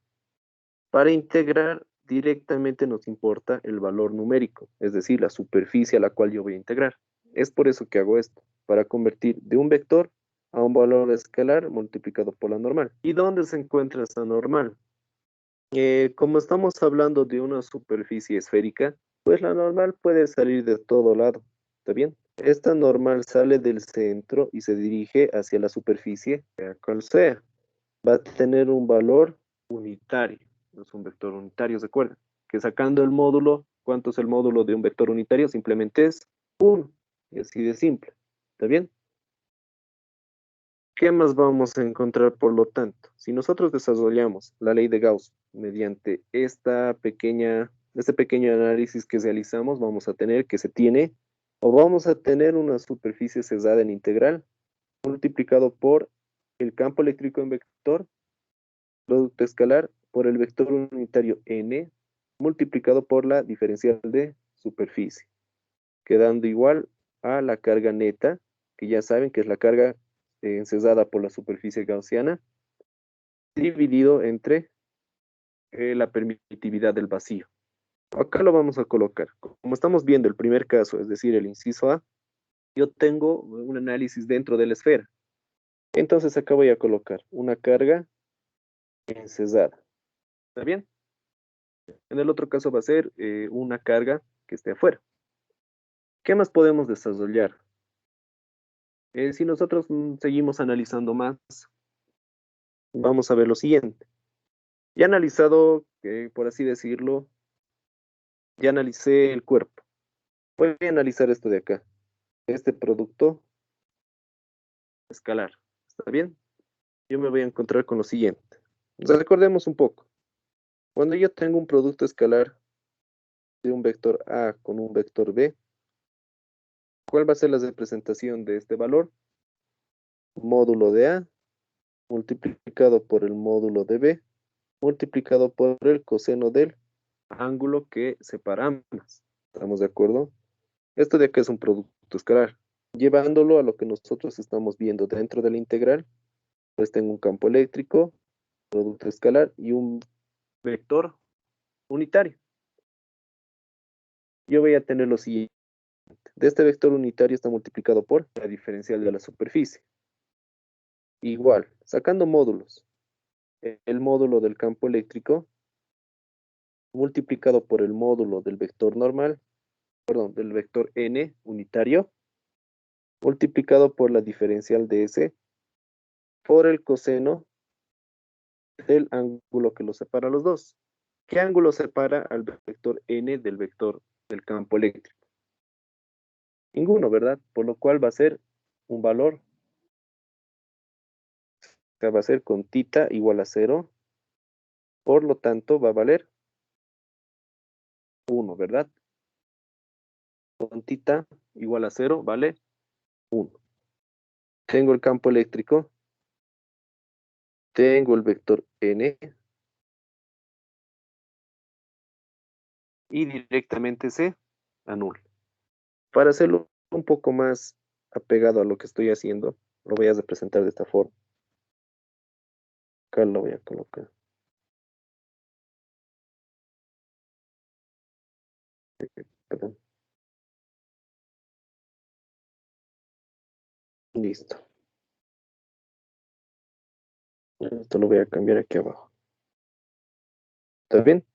A: Para integrar directamente nos importa el valor numérico, es decir, la superficie a la cual yo voy a integrar. Es por eso que hago esto, para convertir de un vector a un valor escalar multiplicado por la normal. ¿Y dónde se encuentra esta normal? Como estamos hablando de una superficie esférica, pues la normal puede salir de todo lado, ¿está bien? Esta normal sale del centro y se dirige hacia la superficie, sea cual sea. Va a tener un valor unitario, no es un vector unitario, recuerda, que sacando el módulo, ¿cuánto es el módulo de un vector unitario? Simplemente es 1, y así de simple, ¿está bien? ¿Qué más vamos a encontrar por lo tanto? Si nosotros desarrollamos la ley de Gauss mediante este pequeño análisis que realizamos, vamos a tener que se tiene, o vamos a tener una superficie cesada en integral multiplicado por el campo eléctrico en vector, producto escalar, por el vector unitario n, multiplicado por la diferencial de superficie, quedando igual a la carga neta, que ya saben que es la carga encesada por la superficie gaussiana, dividido entre la permitividad del vacío. Acá lo vamos a colocar. Como estamos viendo el primer caso, es decir, el inciso A, yo tengo un análisis dentro de la esfera. Entonces acá voy a colocar una carga encesada. ¿Está bien? En el otro caso va a ser una carga que esté afuera. ¿Qué más podemos desarrollar? Si nosotros seguimos analizando más, vamos a ver lo siguiente. Ya analizado, por así decirlo, ya analicé el cuerpo. Voy a analizar esto de acá. Este producto escalar. ¿Está bien? Yo me voy a encontrar con lo siguiente. Recordemos un poco. Cuando yo tengo un producto escalar de un vector A con un vector B, ¿cuál va a ser la representación de este valor? Módulo de A multiplicado por el módulo de B multiplicado por el coseno del ángulo que separa ambas. ¿Estamos de acuerdo? Esto de acá es un producto escalar. Llevándolo a lo que nosotros estamos viendo dentro de la integral, Pues tengo un campo eléctrico, producto escalar y un vector unitario. Yo voy a tener lo siguiente. De este vector unitario está multiplicado por la diferencial de la superficie. Igual, sacando módulos. El módulo del campo eléctrico multiplicado por el módulo del vector normal, perdón, del vector n unitario, multiplicado por la diferencial de S por el coseno del ángulo que los separa a los dos. ¿Qué ángulo separa al vector n del vector del campo eléctrico? Ninguno, ¿verdad? Por lo cual va a ser un valor, o sea, va a ser con tita igual a 0, por lo tanto va a valer 1, ¿verdad? Con tita igual a 0 vale 1. Tengo el campo eléctrico, tengo el vector n, y directamente se anula. Para hacerlo un poco más apegado a lo que estoy haciendo, lo voy a representar de esta forma. Acá lo voy a colocar. Perdón. Listo. Esto lo voy a cambiar aquí abajo. ¿Está bien?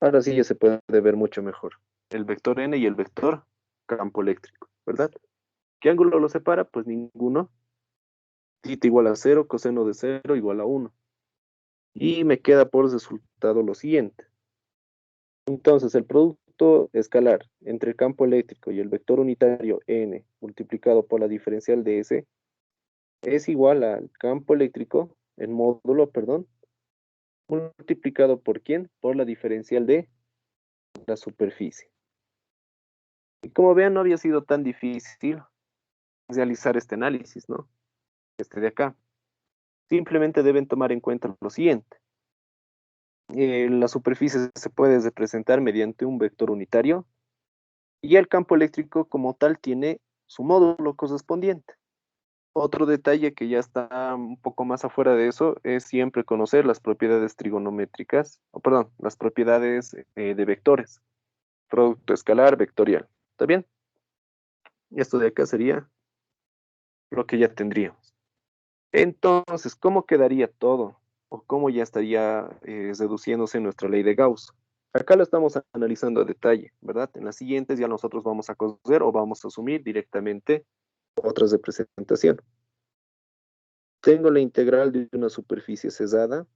A: Ahora sí ya se puede ver mucho mejor. El vector n y el vector campo eléctrico, ¿verdad? ¿Qué ángulo lo separa? Pues ninguno. Tita igual a 0, coseno de 0 igual a 1. Y me queda por resultado lo siguiente. Entonces, el producto escalar entre el campo eléctrico y el vector unitario n multiplicado por la diferencial de S es igual al campo eléctrico, el módulo, perdón, multiplicado por ¿quién? Por la diferencial de la superficie. Y como vean, no había sido tan difícil realizar este análisis, ¿no? Este de acá. Simplemente deben tomar en cuenta lo siguiente. La superficie se puede representar mediante un vector unitario y el campo eléctrico como tal tiene su módulo correspondiente. Otro detalle que ya está un poco más afuera de eso es siempre conocer las propiedades trigonométricas, o perdón, las propiedades de vectores, producto escalar, vectorial. ¿Está bien? Esto de acá sería lo que ya tendríamos. Entonces, ¿cómo quedaría todo? ¿O cómo ya estaría reduciéndose nuestra ley de Gauss? Acá lo estamos analizando a detalle, ¿verdad? En las siguientes ya nosotros vamos a conocer o vamos a asumir directamente otras representaciones. Tengo la integral de una superficie cesada.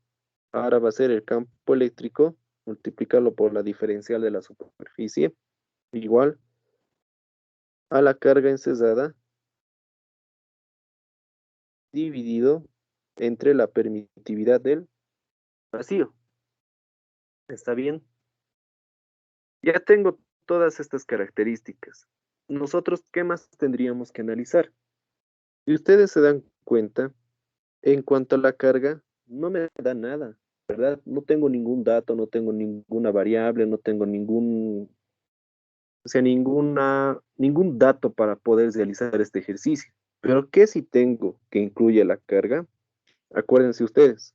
A: Ahora va a ser el campo eléctrico, multiplicarlo por la diferencial de la superficie, igual a la carga encesada dividido entre la permitividad del vacío. ¿Está bien? Ya tengo todas estas características. Nosotros, ¿qué más tendríamos que analizar? Si ustedes se dan cuenta, en cuanto a la carga, no me da nada, ¿verdad? No tengo ningún dato, no tengo ninguna variable, no tengo o sea, ningún dato para poder realizar este ejercicio. Pero ¿qué si tengo que incluye la carga? Acuérdense ustedes,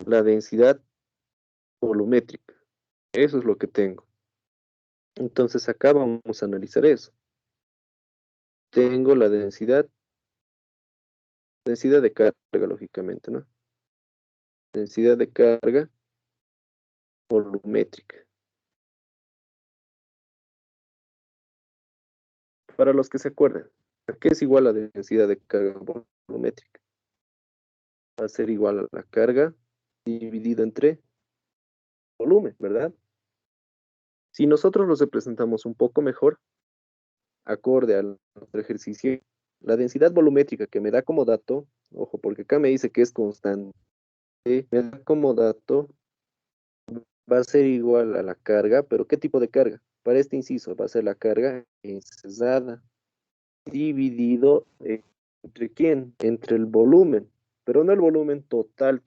A: la densidad volumétrica. Eso es lo que tengo. Entonces acá vamos a analizar eso. Tengo la densidad de carga, lógicamente, ¿no? Densidad de carga volumétrica. Para los que se acuerdan, ¿a qué es igual la densidad de carga volumétrica? Va a ser igual a la carga dividido entre volumen, ¿verdad? Si nosotros los representamos un poco mejor, acorde al otro ejercicio, la densidad volumétrica que me da como dato, ojo, porque acá me dice que es constante, me da como dato, va a ser igual a la carga, pero ¿qué tipo de carga? Para este inciso va a ser la carga encesada dividido entre quién? Entre el volumen, pero no el volumen total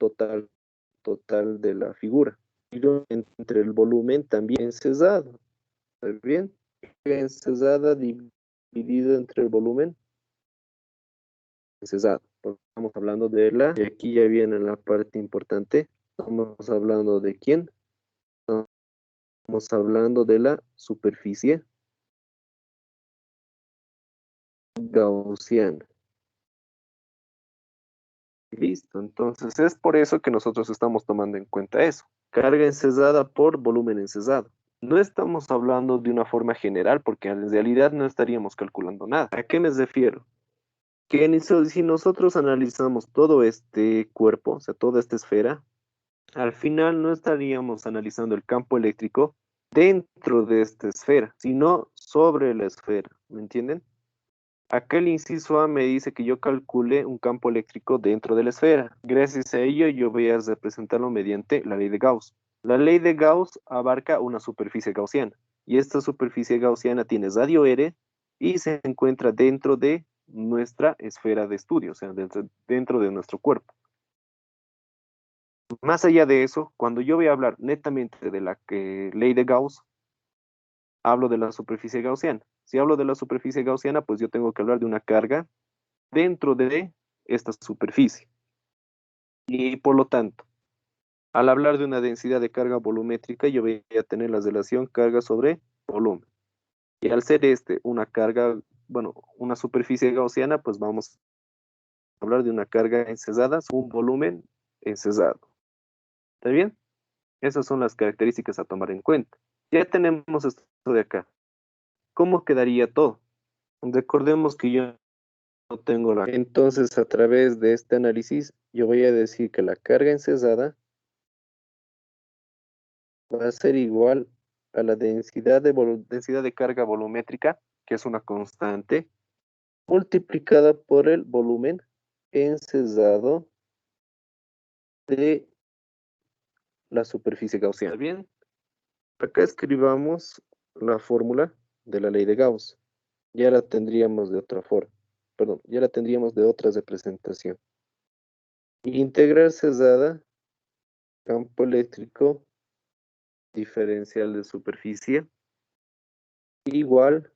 A: de la figura, sino entre el volumen también encesado. ¿Está bien? Encesada dividido entre el volumen encesado. Estamos hablando de la, y aquí ya viene la parte importante. Estamos hablando de quién. Estamos hablando de la superficie gaussiana. Listo, entonces es por eso que nosotros estamos tomando en cuenta eso. Carga encesada por volumen encesado. No estamos hablando de una forma general porque en realidad no estaríamos calculando nada. ¿A qué me refiero? Que si nosotros analizamos todo este cuerpo, o sea, toda esta esfera, al final no estaríamos analizando el campo eléctrico dentro de esta esfera, sino sobre la esfera, ¿me entienden? Acá el inciso A me dice que yo calcule un campo eléctrico dentro de la esfera. Gracias a ello, yo voy a representarlo mediante la ley de Gauss. La ley de Gauss abarca una superficie gaussiana, y esta superficie gaussiana tiene radio R y se encuentra dentro de nuestra esfera de estudio, o sea, dentro de nuestro cuerpo. Más allá de eso, cuando yo voy a hablar netamente de la ley de Gauss, hablo de la superficie gaussiana. Si hablo de la superficie gaussiana, pues yo tengo que hablar de una carga dentro de esta superficie. Y por lo tanto, al hablar de una densidad de carga volumétrica, yo voy a tener la relación carga sobre volumen. Y al ser una carga, bueno, una superficie gaussiana, pues vamos a hablar de una carga encesada, un volumen encesado. ¿Está bien? Esas son las características a tomar en cuenta. Ya tenemos esto de acá. ¿Cómo quedaría todo? Recordemos que yo no tengo la... Entonces, a través de este análisis, yo voy a decir que la carga encesada va a ser igual a la densidad de carga volumétrica, que es una constante, multiplicada por el volumen encesado de la superficie gaussiana. Bien, acá escribamos la fórmula de la ley de Gauss. Ya la tendríamos de otra forma, perdón, ya la tendríamos de otra representación. Integral cesada, campo eléctrico, diferencial de superficie, igual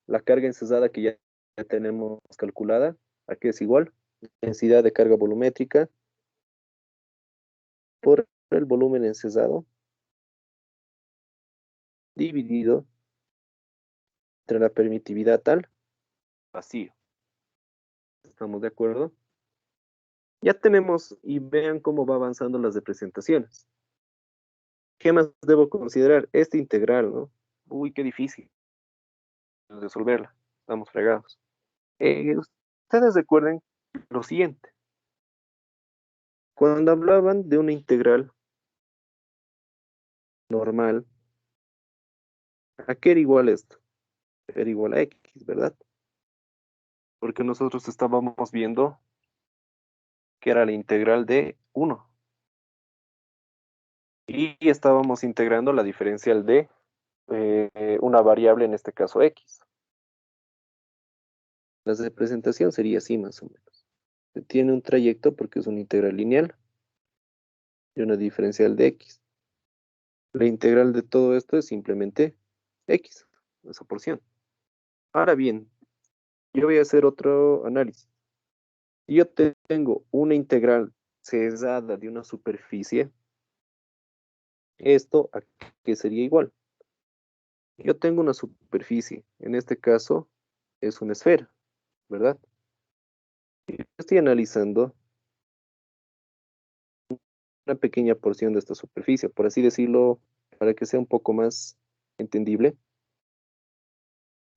A: la carga encesada que ya tenemos calculada, aquí es igual, densidad de carga volumétrica por el volumen encesado dividido entre la permitividad al vacío. ¿Estamos de acuerdo? Ya tenemos y vean cómo va avanzando las representaciones. ¿Qué más debo considerar? Este integral, ¿no? Uy, qué difícil resolverla. Estamos fregados. Ustedes recuerden lo siguiente. Cuando hablaban de una integral normal, ¿a qué era igual esto? Era igual a x, ¿verdad? Porque nosotros estábamos viendo que era la integral de 1. Y estábamos integrando la diferencial de una variable, en este caso x. La representación sería así más o menos. Tiene un trayecto porque es una integral lineal y una diferencial de x. La integral de todo esto es simplemente x, esa porción. Ahora bien, yo voy a hacer otro análisis. Si yo tengo una integral cesada de una superficie, ¿esto a qué sería igual? Yo tengo una superficie, en este caso es una esfera, ¿verdad? Y yo estoy analizando una pequeña porción de esta superficie, por así decirlo, para que sea un poco más entendible.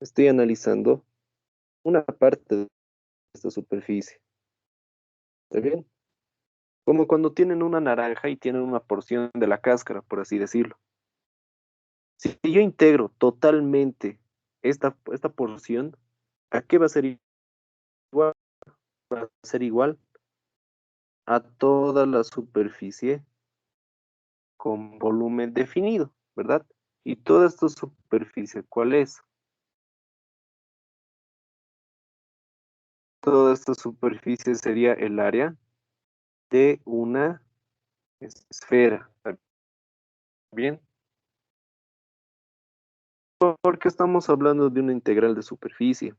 A: Estoy analizando una parte de esta superficie. ¿Está bien? Como cuando tienen una naranja y tienen una porción de la cáscara, por así decirlo. Si yo integro totalmente esta porción, ¿a qué va a ser igual? Va a ser igual a toda la superficie con volumen definido, ¿verdad? Y toda esta superficie, ¿cuál es? Toda esta superficie sería el área de una esfera. ¿Está bien? Porque estamos hablando de una integral de superficie.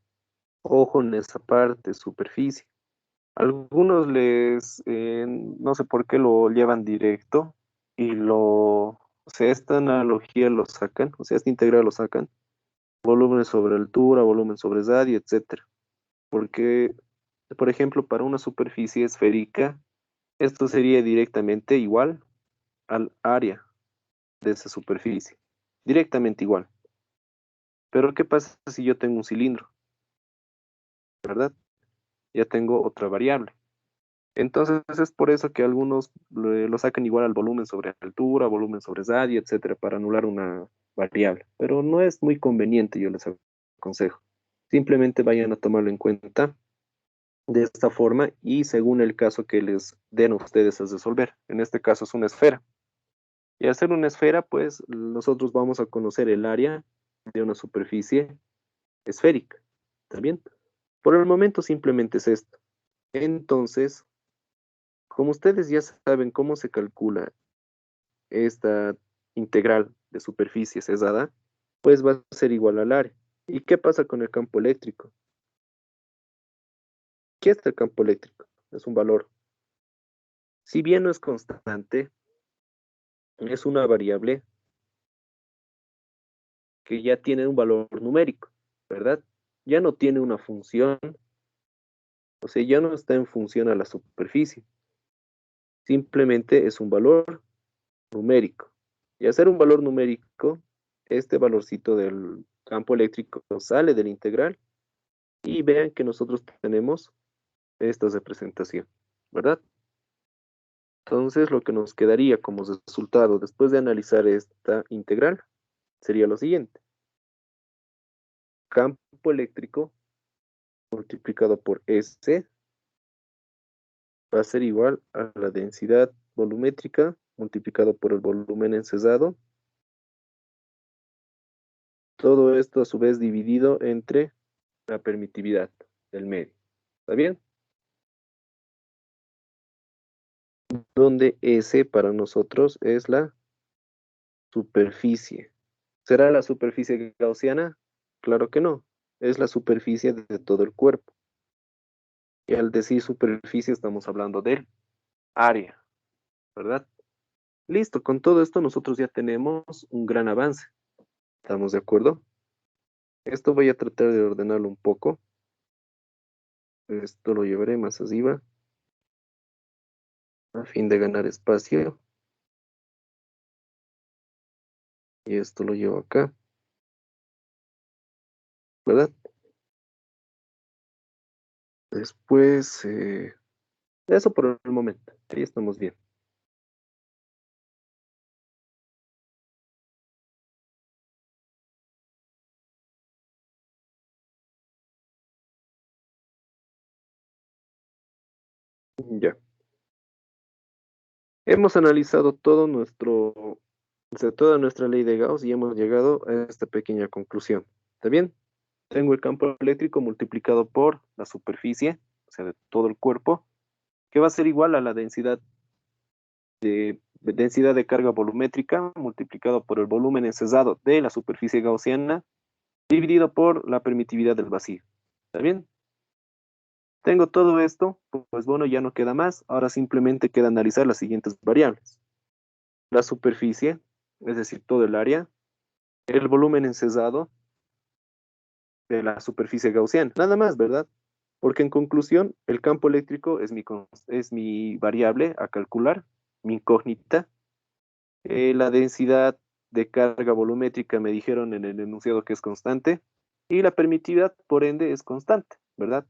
A: Ojo en esa parte, superficie. Algunos no sé por qué lo llevan directo o sea, esta analogía lo sacan, o sea, esta integral lo sacan, volumen sobre altura, volumen sobre radio, etcétera. Porque, por ejemplo, para una superficie esférica, esto sería directamente igual al área de esa superficie, directamente igual. Pero ¿qué pasa si yo tengo un cilindro, verdad? Ya tengo otra variable. Entonces es por eso que algunos lo sacan igual al volumen sobre altura, volumen sobre radio, etcétera, para anular una variable. Pero no es muy conveniente, yo les aconsejo. Simplemente vayan a tomarlo en cuenta de esta forma y según el caso que les den a ustedes a resolver. En este caso es una esfera. Y al ser una esfera, pues nosotros vamos a conocer el área de una superficie esférica. ¿Está bien? Por el momento simplemente es esto. Entonces, como ustedes ya saben cómo se calcula esta integral de superficie cesada, pues va a ser igual al área. ¿Y qué pasa con el campo eléctrico? ¿Qué es el campo eléctrico? Es un valor. Si bien no es constante, es una variable que ya tiene un valor numérico, ¿verdad? Ya no tiene una función, o sea, ya no está en función a la superficie. Simplemente es un valor numérico. Y al ser un valor numérico, este valorcito del campo eléctrico sale del integral y vean que nosotros tenemos esta representación, ¿verdad? Entonces, lo que nos quedaría como resultado después de analizar esta integral sería lo siguiente. Campo eléctrico multiplicado por S va a ser igual a la densidad volumétrica multiplicado por el volumen encesado. Todo esto a su vez dividido entre la permitividad del medio. ¿Está bien? Donde S para nosotros es la superficie. ¿Será la superficie gaussiana? Claro que no. Es la superficie de todo el cuerpo. Y al decir superficie estamos hablando del área, ¿verdad? Listo, con todo esto nosotros ya tenemos un gran avance. ¿Estamos de acuerdo? Esto voy a tratar de ordenarlo un poco. Esto lo llevaré más arriba a fin de ganar espacio. Y esto lo llevo acá, ¿verdad? Después, eso por el momento. Ahí estamos bien. Ya. Hemos analizado o sea, toda nuestra ley de Gauss y hemos llegado a esta pequeña conclusión. ¿Está bien? Tengo el campo eléctrico multiplicado por la superficie, o sea, de todo el cuerpo, que va a ser igual a la densidad de carga volumétrica multiplicado por el volumen encesado de la superficie gaussiana dividido por la permitividad del vacío. ¿Está bien? Tengo todo esto, pues bueno, ya no queda más. Ahora simplemente queda analizar las siguientes variables. La superficie, es decir, todo el área, el volumen encesado de la superficie gaussiana. Nada más, ¿verdad? Porque en conclusión, el campo eléctrico es mi variable a calcular, mi incógnita. La densidad de carga volumétrica me dijeron en el enunciado que es constante y la permitividad, por ende, es constante, ¿verdad?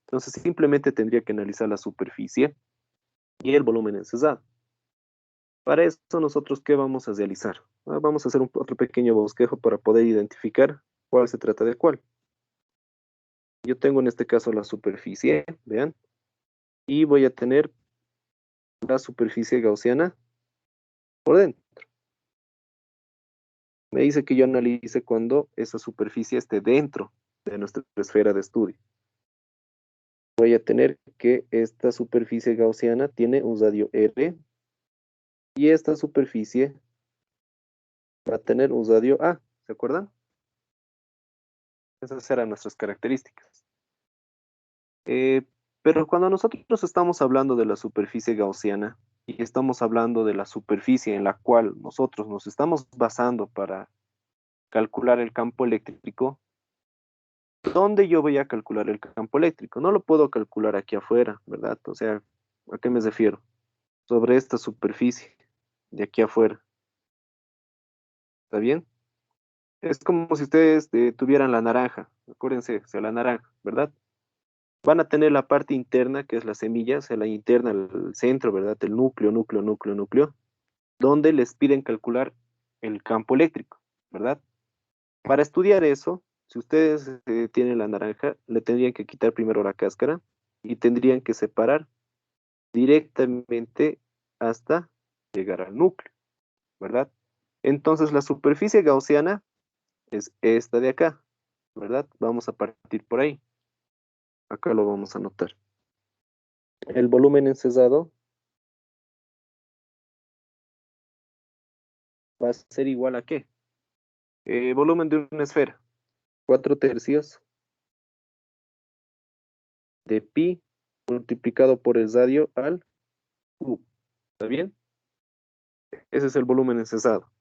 A: Entonces simplemente tendría que analizar la superficie y el volumen encesado. Para esto nosotros, ¿qué vamos a realizar? Vamos a hacer otro pequeño bosquejo para poder identificar cuál se trata de cuál. Yo tengo en este caso la superficie, vean, y voy a tener la superficie gaussiana por dentro. Me dice que yo analice cuando esa superficie esté dentro de nuestra esfera de estudio. Voy a tener que esta superficie gaussiana tiene un radio R y esta superficie va a tener un radio A. ¿Se acuerdan? Esas eran nuestras características. Pero cuando nosotros estamos hablando de la superficie gaussiana y estamos hablando de la superficie en la cual nosotros nos estamos basando para calcular el campo eléctrico, ¿dónde yo voy a calcular el campo eléctrico? No lo puedo calcular aquí afuera, ¿verdad? O sea, ¿a qué me refiero? Sobre esta superficie de aquí afuera, ¿está bien? Es como si ustedes tuvieran la naranja, acuérdense, o sea, la naranja, ¿verdad? Van a tener la parte interna, que es la semilla, o sea, la interna, el centro, ¿verdad? El núcleo, núcleo, núcleo, núcleo, donde les piden calcular el campo eléctrico, ¿verdad? Para estudiar eso, si ustedes tienen la naranja, le tendrían que quitar primero la cáscara y tendrían que separar directamente hasta llegar al núcleo, ¿verdad? Entonces la superficie gaussiana es esta de acá, ¿verdad? Vamos a partir por ahí. Acá lo vamos a anotar. El volumen encesado va a ser igual a ¿qué? Volumen de una esfera. 4/3 de pi multiplicado por el radio al cubo. ¿Está bien? Ese es el volumen encesado.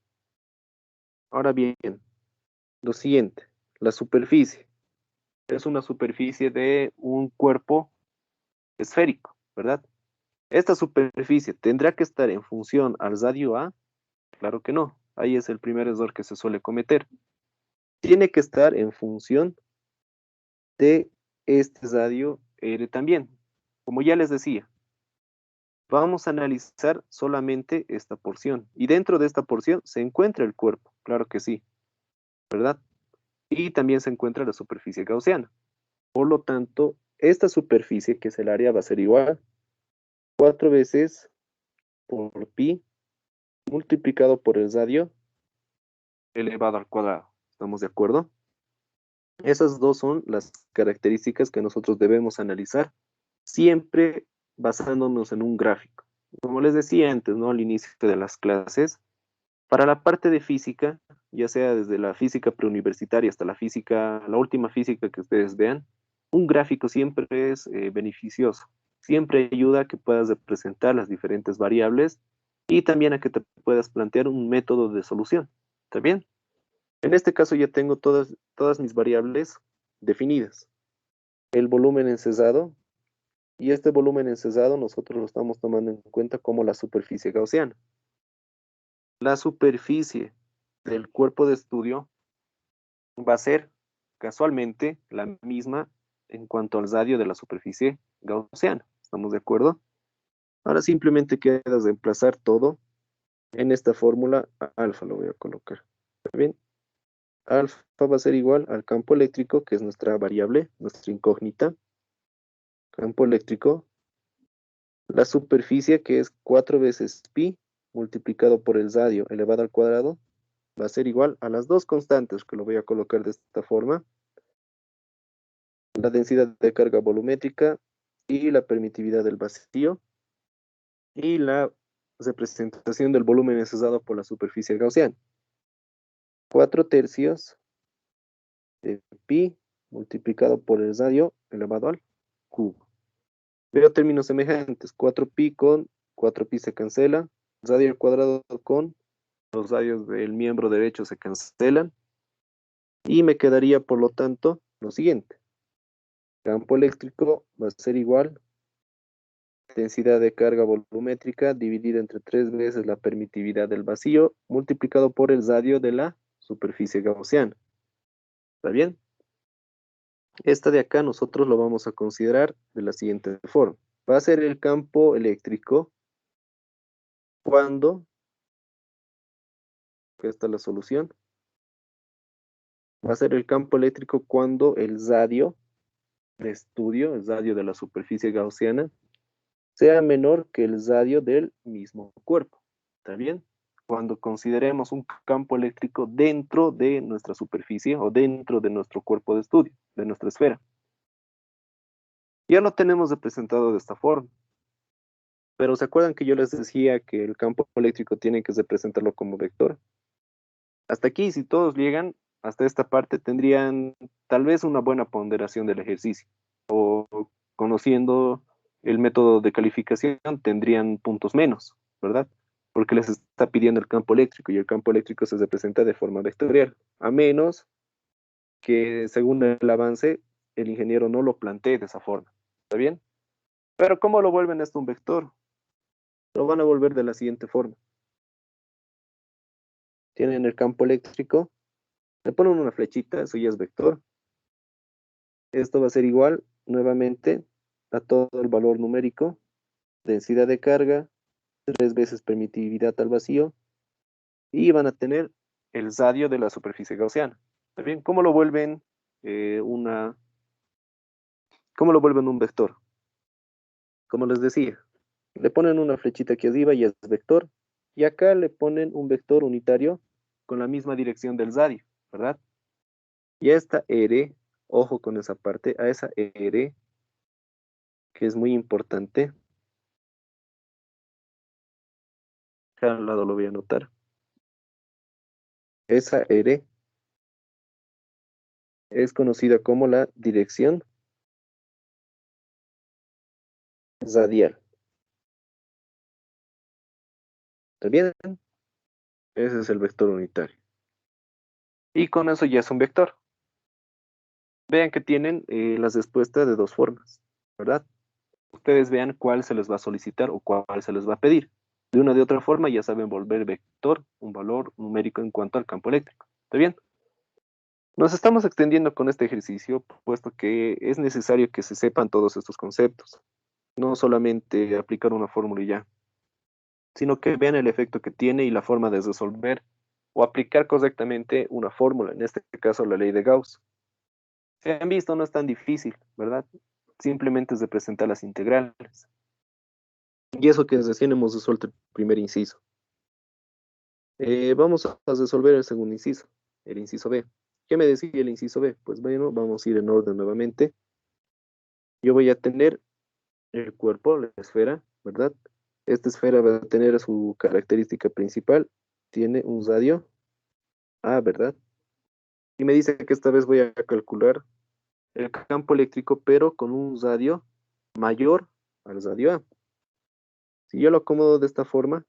A: Ahora bien, lo siguiente, la superficie. Es una superficie de un cuerpo esférico, ¿verdad? Esta superficie tendrá que estar en función al radio A. Claro que no. Ahí es el primer error que se suele cometer. Tiene que estar en función de este radio R también. Como ya les decía, vamos a analizar solamente esta porción. Y dentro de esta porción se encuentra el cuerpo, claro que sí, ¿verdad? Y también se encuentra la superficie gaussiana. Por lo tanto, esta superficie, que es el área, va a ser igual 4 veces por pi multiplicado por el radio elevado al cuadrado. ¿Estamos de acuerdo? Esas dos son las características que nosotros debemos analizar, siempre basándonos en un gráfico. Como les decía antes, ¿no? Al inicio de las clases, para la parte de física, ya sea desde la física preuniversitaria hasta la física, la última física que ustedes vean, un gráfico siempre es beneficioso. Siempre ayuda a que puedas representar las diferentes variables y también a que te puedas plantear un método de solución. ¿Está bien? En este caso ya tengo todas mis variables definidas. El volumen encesado, y este volumen encesado nosotros lo estamos tomando en cuenta como la superficie gaussiana. La superficie del cuerpo de estudio va a ser casualmente la misma en cuanto al radio de la superficie gaussiana. ¿Estamos de acuerdo? Ahora simplemente queda reemplazar todo en esta fórmula. Alfa lo voy a colocar. ¿Está bien? Alfa va a ser igual al campo eléctrico, que es nuestra variable, nuestra incógnita. Campo eléctrico. La superficie, que es 4 veces pi multiplicado por el radio elevado al cuadrado, va a ser igual a las dos constantes, que lo voy a colocar de esta forma. La densidad de carga volumétrica y la permitividad del vacío y la representación del volumen encesado por la superficie gaussiana. 4/3 de pi multiplicado por el radio elevado al cubo. Veo términos semejantes. 4pi con 4pi se cancela. Radio al cuadrado con los radios del miembro derecho se cancelan. Y me quedaría, por lo tanto, lo siguiente. Campo eléctrico va a ser igual densidad de carga volumétrica dividida entre 3 veces la permitividad del vacío multiplicado por el radio de la superficie gaussiana. ¿Está bien? Esta de acá nosotros lo vamos a considerar de la siguiente forma. Va a ser el campo eléctrico cuando, esta es la solución, va a ser el campo eléctrico cuando el radio de estudio, el radio de la superficie gaussiana, sea menor que el radio del mismo cuerpo. ¿Está bien? Cuando consideremos un campo eléctrico dentro de nuestra superficie o dentro de nuestro cuerpo de estudio, de nuestra esfera. Ya lo tenemos representado de esta forma. Pero ¿se acuerdan que yo les decía que el campo eléctrico tiene que representarlo como vector? Hasta aquí, si todos llegan hasta esta parte, tendrían tal vez una buena ponderación del ejercicio. O con conociendo el método de calificación, tendrían puntos menos, ¿verdad? Porque les está pidiendo el campo eléctrico y el campo eléctrico se representa de forma vectorial, a menos que según el avance el ingeniero no lo plantee de esa forma. ¿Está bien? Pero ¿cómo lo vuelven esto un vector? Lo van a volver de la siguiente forma. Tienen el campo eléctrico, le ponen una flechita, eso ya es vector. Esto va a ser igual, nuevamente, a todo el valor numérico, densidad de carga, 3 veces permitividad al vacío, y van a tener el radio de la superficie gaussiana. ¿Está bien? ¿Cómo lo vuelven un vector? Como les decía, le ponen una flechita aquí arriba y es vector, y acá le ponen un vector unitario con la misma dirección del radio, ¿verdad? Y a esta R, ojo con esa parte, a esa R, que es muy importante, acá al lado lo voy a anotar, esa R es conocida como la dirección radial. ¿Está bien? Ese es el vector unitario. Y con eso ya es un vector. Vean que tienen las respuestas de dos formas, ¿verdad? Ustedes vean cuál se les va a solicitar o cuál se les va a pedir. De una de otra forma ya saben volver vector un valor numérico en cuanto al campo eléctrico. ¿Está bien? Nos estamos extendiendo con este ejercicio, puesto que es necesario que se sepan todos estos conceptos. No solamente aplicar una fórmula y ya, sino que vean el efecto que tiene y la forma de resolver o aplicar correctamente una fórmula, en este caso la ley de Gauss. Se han visto, no es tan difícil, ¿verdad? Simplemente es representar las integrales. Y eso que recién hemos resuelto el primer inciso. Vamos a resolver el segundo inciso, el inciso B. ¿Qué me decía el inciso B? Pues bueno, vamos a ir en orden nuevamente. Yo voy a tener el cuerpo, la esfera, ¿verdad? Esta esfera va a tener su característica principal, tiene un radio A, ¿verdad? Y me dice que esta vez voy a calcular el campo eléctrico, pero con un radio mayor al radio A. Si yo lo acomodo de esta forma,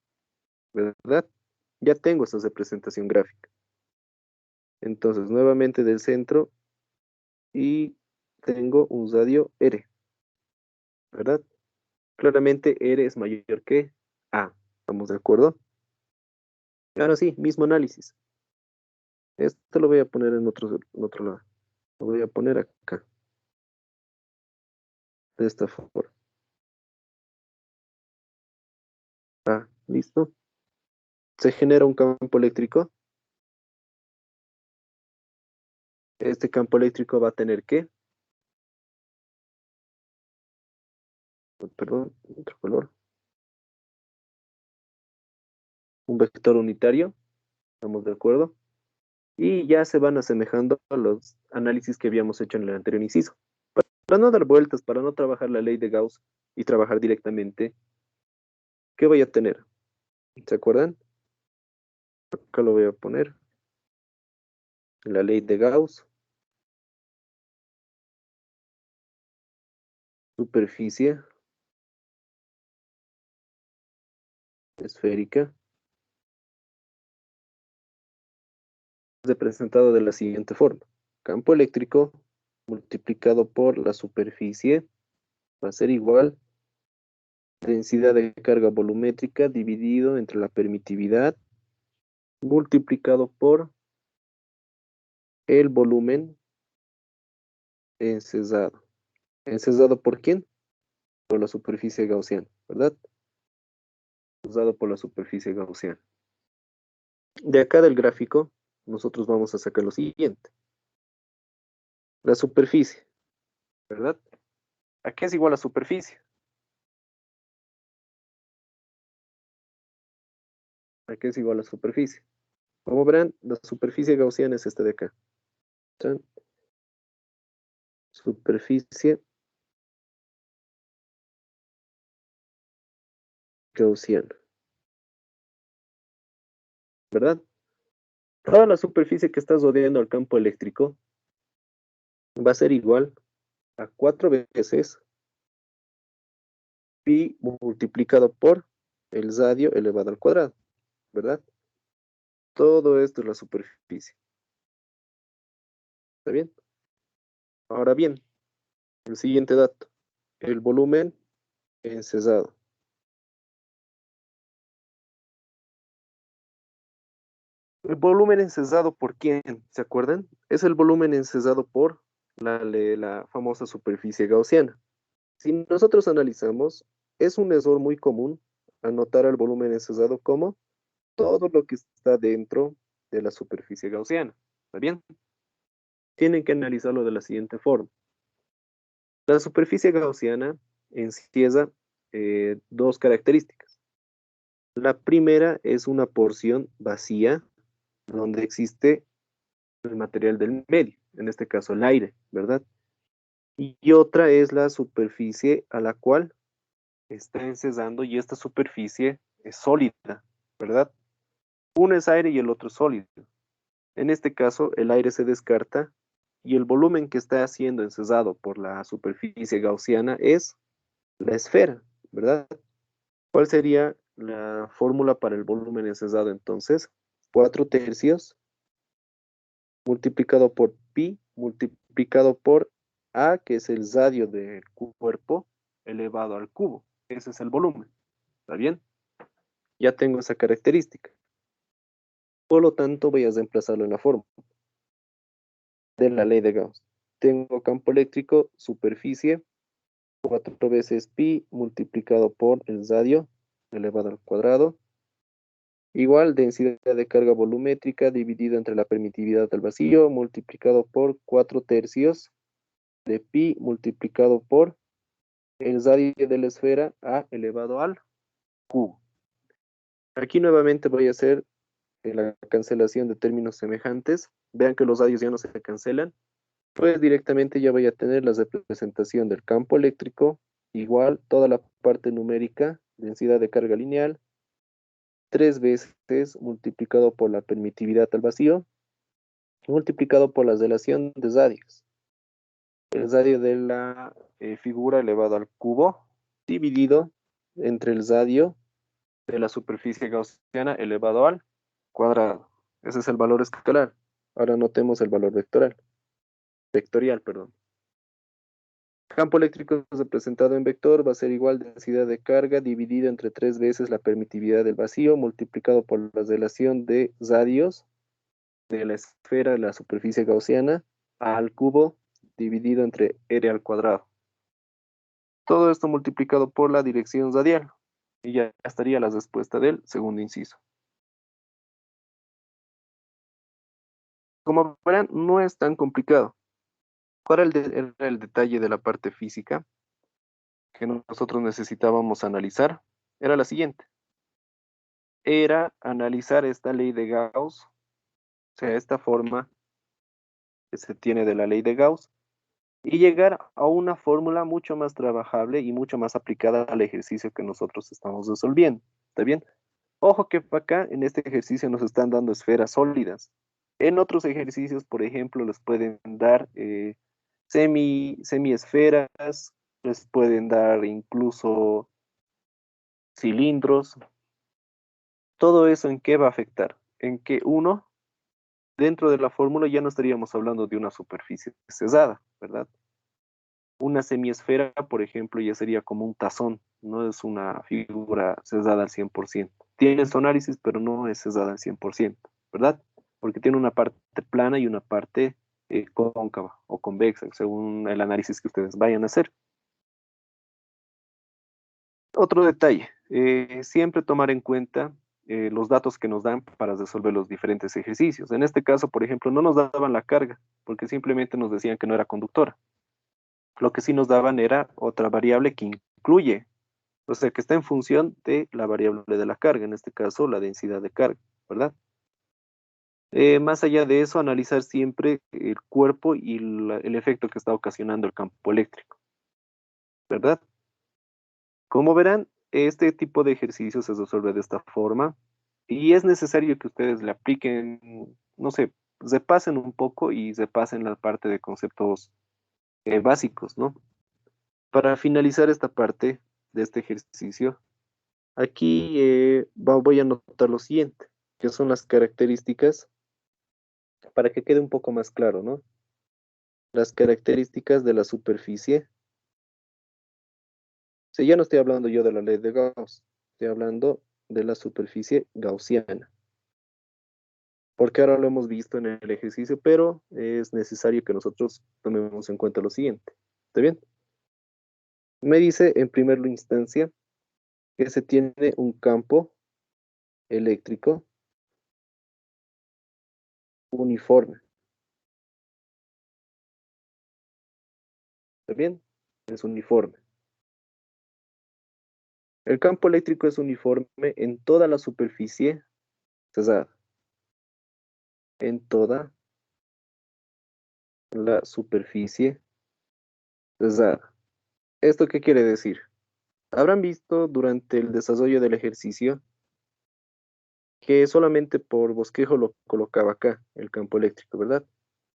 A: ¿verdad? Ya tengo esta representación gráfica. Entonces, nuevamente del centro y tengo un radio R, ¿verdad? Claramente R es mayor que A. ¿Estamos de acuerdo? Ahora sí, mismo análisis. Esto lo voy a poner en otro lado. Lo voy a poner acá, de esta forma. Ah, listo. Se genera un campo eléctrico. Este campo eléctrico va a tener ¿qué? Perdón, otro color. Un vector unitario. ¿Estamos de acuerdo? Y ya se van asemejando a los análisis que habíamos hecho en el anterior inciso. Para no dar vueltas, para no trabajar la ley de Gauss y trabajar directamente, ¿qué voy a tener? ¿Se acuerdan? Acá lo voy a poner. La ley de Gauss, superficie esférica, representado de la siguiente forma. Campo eléctrico multiplicado por la superficie va a ser igual densidad de carga volumétrica dividido entre la permitividad multiplicado por el volumen encesado. ¿Encesado por quién? Por la superficie gaussiana, ¿verdad? Usado por la superficie gaussiana. De acá del gráfico, nosotros vamos a sacar lo siguiente. La superficie, ¿verdad? ¿A qué es igual a superficie? ¿A qué es igual a superficie? Como verán, la superficie gaussiana es esta de acá. ¿Tan? Superficie gaussiana, ¿verdad? Toda la superficie que está rodeando al campo eléctrico va a ser igual a 4 veces pi multiplicado por el radio elevado al cuadrado, ¿verdad? Todo esto es la superficie. ¿Está bien? Ahora bien, el siguiente dato, el volumen encesado. El volumen encesado por quién, ¿se acuerdan? Es el volumen encesado por la famosa superficie gaussiana. Si nosotros analizamos, es un error muy común anotar el volumen encesado como todo lo que está dentro de la superficie gaussiana. ¿Está bien? Tienen que analizarlo de la siguiente forma. La superficie gaussiana encierra dos características. La primera es una porción vacía donde existe el material del medio, en este caso el aire, ¿verdad? Y otra es la superficie a la cual está encesando y esta superficie es sólida, ¿verdad? Uno es aire y el otro es sólido. En este caso, el aire se descarta y el volumen que está siendo encesado por la superficie gaussiana es la esfera, ¿verdad? ¿Cuál sería la fórmula para el volumen encesado entonces? 4/3 multiplicado por pi multiplicado por A, que es el radio del cuerpo, elevado al cubo. Ese es el volumen. ¿Está bien? Ya tengo esa característica. Por lo tanto, voy a reemplazarlo en la forma de la ley de Gauss. Tengo campo eléctrico, superficie, 4 veces pi multiplicado por el radio elevado al cuadrado, igual densidad de carga volumétrica dividido entre la permitividad del vacío multiplicado por 4/3 de pi multiplicado por el radio de la esfera A elevado al cubo. Aquí nuevamente voy a hacer la cancelación de términos semejantes. Vean que los radios ya no se cancelan. Pues directamente ya voy a tener la representación del campo eléctrico, igual toda la parte numérica, densidad de carga lineal, 3 veces multiplicado por la permitividad al vacío, multiplicado por la relación de radios. El radio de la figura elevado al cubo, dividido entre el radio de la superficie gaussiana elevado al cuadrado. Ese es el valor escalar. Ahora notemos el valor vectorial, perdón. Campo eléctrico representado en vector va a ser igual densidad de carga dividido entre 3 veces la permitividad del vacío multiplicado por la relación de radios de la esfera de la superficie gaussiana al cubo dividido entre r al cuadrado. Todo esto multiplicado por la dirección radial. Y ya estaría la respuesta del segundo inciso. Como verán, no es tan complicado. ¿Cuál era el detalle de la parte física que nosotros necesitábamos analizar? Era la siguiente. Era analizar esta ley de Gauss, o sea, esta forma que se tiene de la ley de Gauss, y llegar a una fórmula mucho más trabajable y mucho más aplicada al ejercicio que nosotros estamos resolviendo. ¿Está bien? Ojo que acá en este ejercicio nos están dando esferas sólidas. En otros ejercicios, por ejemplo, les pueden dar semiesferas, les pueden dar incluso cilindros. ¿Todo eso en qué va a afectar? En que uno, dentro de la fórmula ya no estaríamos hablando de una superficie cesada, ¿verdad? Una semiesfera, por ejemplo, ya sería como un tazón, no es una figura cesada al 100%. Tiene su análisis, pero no es cesada al 100%, ¿verdad? Porque tiene una parte plana y una parte cóncava o convexa, según el análisis que ustedes vayan a hacer. Otro detalle, siempre tomar en cuenta los datos que nos dan para resolver los diferentes ejercicios. En este caso, por ejemplo, no nos daban la carga, porque simplemente nos decían que no era conductora. Lo que sí nos daban era otra variable que incluye, o sea, que está en función de la variable de la carga, en este caso la densidad de carga, ¿verdad? Más allá de eso, analizar siempre el cuerpo y el efecto que está ocasionando el campo eléctrico, ¿verdad? Como verán, este tipo de ejercicio se resuelve de esta forma y es necesario que ustedes le apliquen, no sé, repasen un poco y repasen la parte de conceptos básicos, ¿no? Para finalizar esta parte, de este ejercicio, aquí voy a anotar lo siguiente, que son las características, para que quede un poco más claro, ¿no? Las características de la superficie. Sí, ya no estoy hablando yo de la ley de Gauss, estoy hablando de la superficie gaussiana. Porque ahora lo hemos visto en el ejercicio, pero es necesario que nosotros tomemos en cuenta lo siguiente. ¿Está bien? Me dice en primera instancia que se tiene un campo eléctrico uniforme. ¿Está bien? Es uniforme. El campo eléctrico es uniforme en toda la superficie, o sea, en toda la superficie. O sea, ¿esto qué quiere decir? Habrán visto durante el desarrollo del ejercicio que solamente por bosquejo lo colocaba acá, el campo eléctrico, ¿verdad?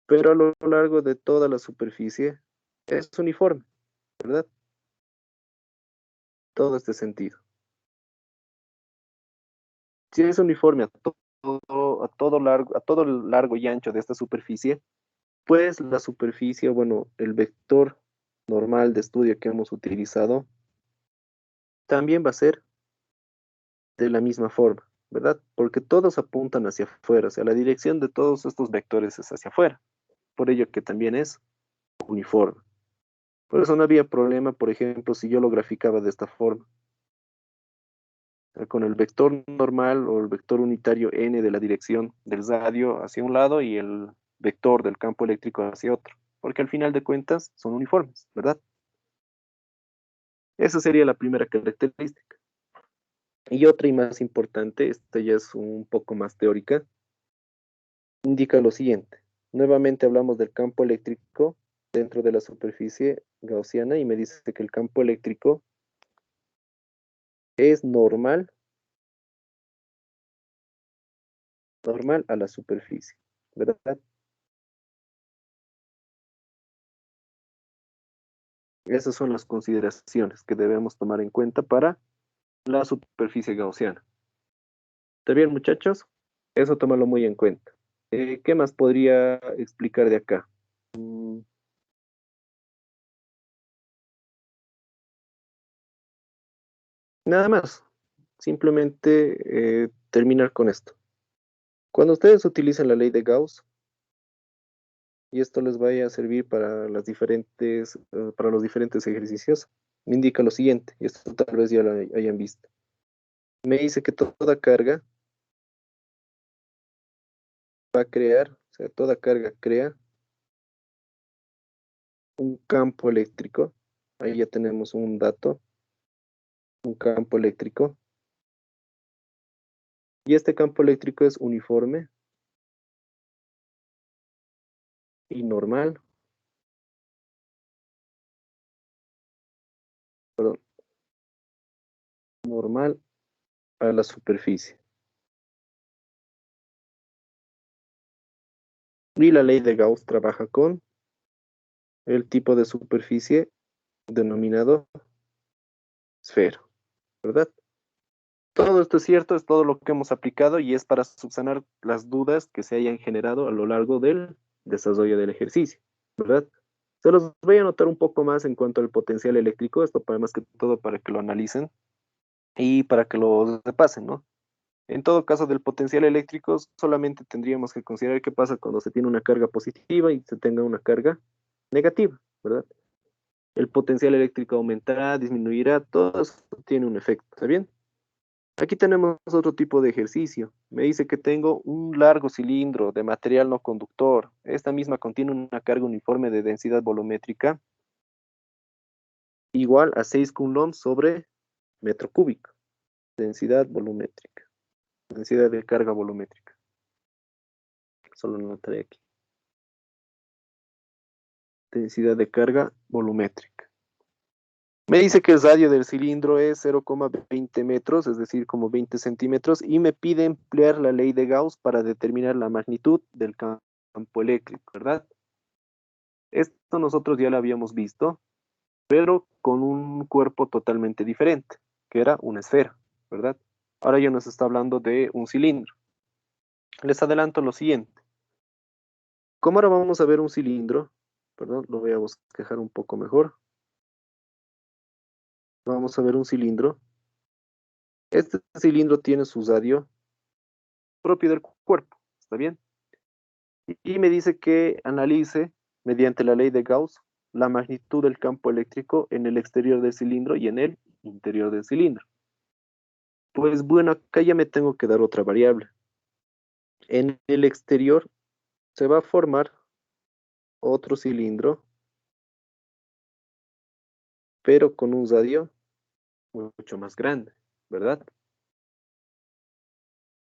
A: Pero a lo largo de toda la superficie es uniforme, ¿verdad? Todo este sentido. Si es uniforme a todo el largo y ancho de esta superficie, pues la superficie, bueno, el vector normal de estudio que hemos utilizado, también va a ser de la misma forma, ¿verdad? Porque todos apuntan hacia afuera, o sea, la dirección de todos estos vectores es hacia afuera, por ello que también es uniforme. Por eso no había problema, por ejemplo, si yo lo graficaba de esta forma, con el vector normal o el vector unitario n de la dirección del radio hacia un lado y el vector del campo eléctrico hacia otro, porque al final de cuentas son uniformes, ¿verdad? Esa sería la primera característica. Y otra y más importante, esta ya es un poco más teórica, indica lo siguiente. Nuevamente hablamos del campo eléctrico dentro de la superficie gaussiana y me dice que el campo eléctrico es normal a la superficie, ¿verdad? Esas son las consideraciones que debemos tomar en cuenta para la superficie gaussiana. ¿Está bien, muchachos? Eso tómalo muy en cuenta. ¿Qué más podría explicar de acá? Nada más. Simplemente terminar con esto. Cuando ustedes utilizan la ley de Gauss, y esto les vaya a servir para para los diferentes ejercicios, me indica lo siguiente, y esto tal vez ya lo hayan visto. Me dice que toda carga va a crear, o sea, toda carga crea un campo eléctrico. Ahí ya tenemos un dato, un campo eléctrico. Y este campo eléctrico es uniforme y normal, perdón, normal a la superficie. Y la ley de Gauss trabaja con el tipo de superficie denominado esfera, ¿verdad? Todo esto es cierto, es todo lo que hemos aplicado y es para subsanar las dudas que se hayan generado a lo largo del desarrollo del ejercicio, ¿verdad? Se los voy a anotar un poco más en cuanto al potencial eléctrico, esto para más que todo para que lo analicen y para que lo repasen, ¿no? En todo caso, del potencial eléctrico solamente tendríamos que considerar qué pasa cuando se tiene una carga positiva y se tenga una carga negativa, ¿verdad? El potencial eléctrico aumentará, disminuirá, todo eso tiene un efecto, ¿está bien? Aquí tenemos otro tipo de ejercicio. Me dice que tengo un largo cilindro de material no conductor. Esta misma contiene una carga uniforme de densidad volumétrica igual a 6 coulombs sobre metro cúbico. Densidad volumétrica. Densidad de carga volumétrica. Solo lo notaré aquí. Densidad de carga volumétrica. Me dice que el radio del cilindro es 0,20 metros, es decir, como 20 centímetros, y me pide emplear la ley de Gauss para determinar la magnitud del campo eléctrico, ¿verdad? Esto nosotros ya lo habíamos visto pero con un cuerpo totalmente diferente, que era una esfera, ¿verdad? Ahora ya nos está hablando de un cilindro. Les adelanto lo siguiente. Como ahora vamos a ver un cilindro, perdón, lo voy a bosquejar un poco mejor. Vamos a ver un cilindro. Este cilindro tiene su radio propio del cuerpo, ¿está bien? Y me dice que analice, mediante la ley de Gauss, la magnitud del campo eléctrico en el exterior del cilindro y en el interior del cilindro. Pues bueno, acá ya me tengo que dar otra variable. En el exterior se va a formar otro cilindro, pero con un radio mucho más grande, ¿verdad?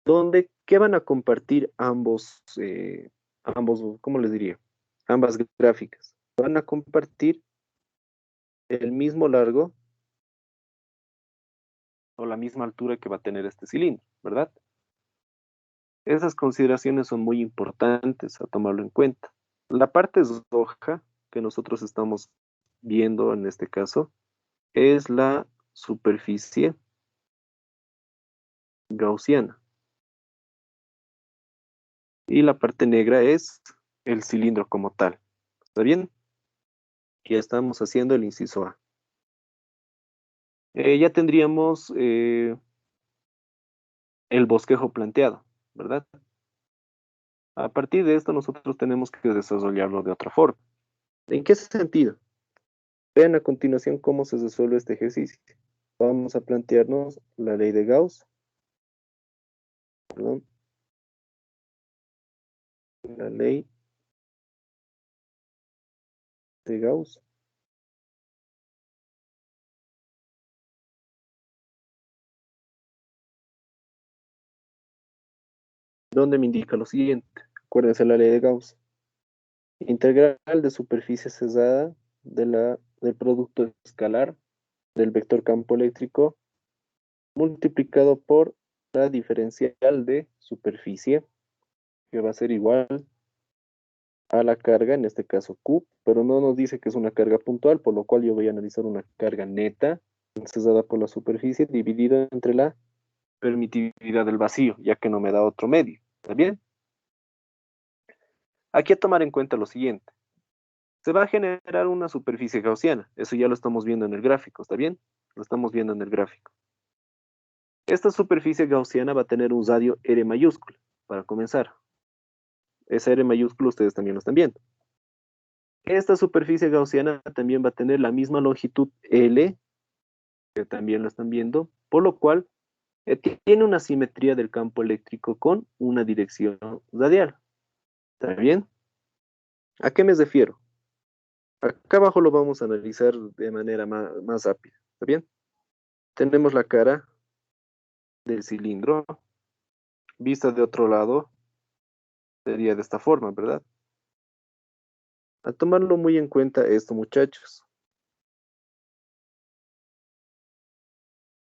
A: Donde, ¿qué van a compartir ambos, ¿cómo les diría? Ambas gráficas. Van a compartir el mismo largo o la misma altura que va a tener este cilindro, ¿verdad? Esas consideraciones son muy importantes a tomarlo en cuenta. La parte roja que nosotros estamos viendo en este caso es la superficie gaussiana y la parte negra es el cilindro como tal. ¿Está bien? Ya estamos haciendo el inciso A. Ya tendríamos el bosquejo planteado, ¿verdad? A partir de esto nosotros tenemos que desarrollarlo de otra forma. ¿En qué sentido? Vean a continuación cómo se resuelve este ejercicio. Vamos a plantearnos la ley de Gauss, perdón, la ley de Gauss, donde me indica lo siguiente. Acuérdense la ley de Gauss. Integral de superficie cesada del producto escalar del vector campo eléctrico multiplicado por la diferencial de superficie, que va a ser igual a la carga, en este caso Q, pero no nos dice que es una carga puntual, por lo cual yo voy a analizar una carga neta, cesada por la superficie, dividida entre la permitividad del vacío, ya que no me da otro medio. ¿Está bien? Aquí a tomar en cuenta lo siguiente. Se va a generar una superficie gaussiana. Eso ya lo estamos viendo en el gráfico. ¿Está bien? Lo estamos viendo en el gráfico. Esta superficie gaussiana va a tener un radio R mayúscula, para comenzar. Esa R mayúscula ustedes también lo están viendo. Esta superficie gaussiana también va a tener la misma longitud L, que también lo están viendo, por lo cual tiene una simetría del campo eléctrico con una dirección radial. ¿Está bien? ¿A qué me refiero? Acá abajo lo vamos a analizar de manera más rápida. ¿Está bien? Tenemos la cara del cilindro. Vista de otro lado, sería de esta forma, ¿verdad? A tomarlo muy en cuenta esto, muchachos.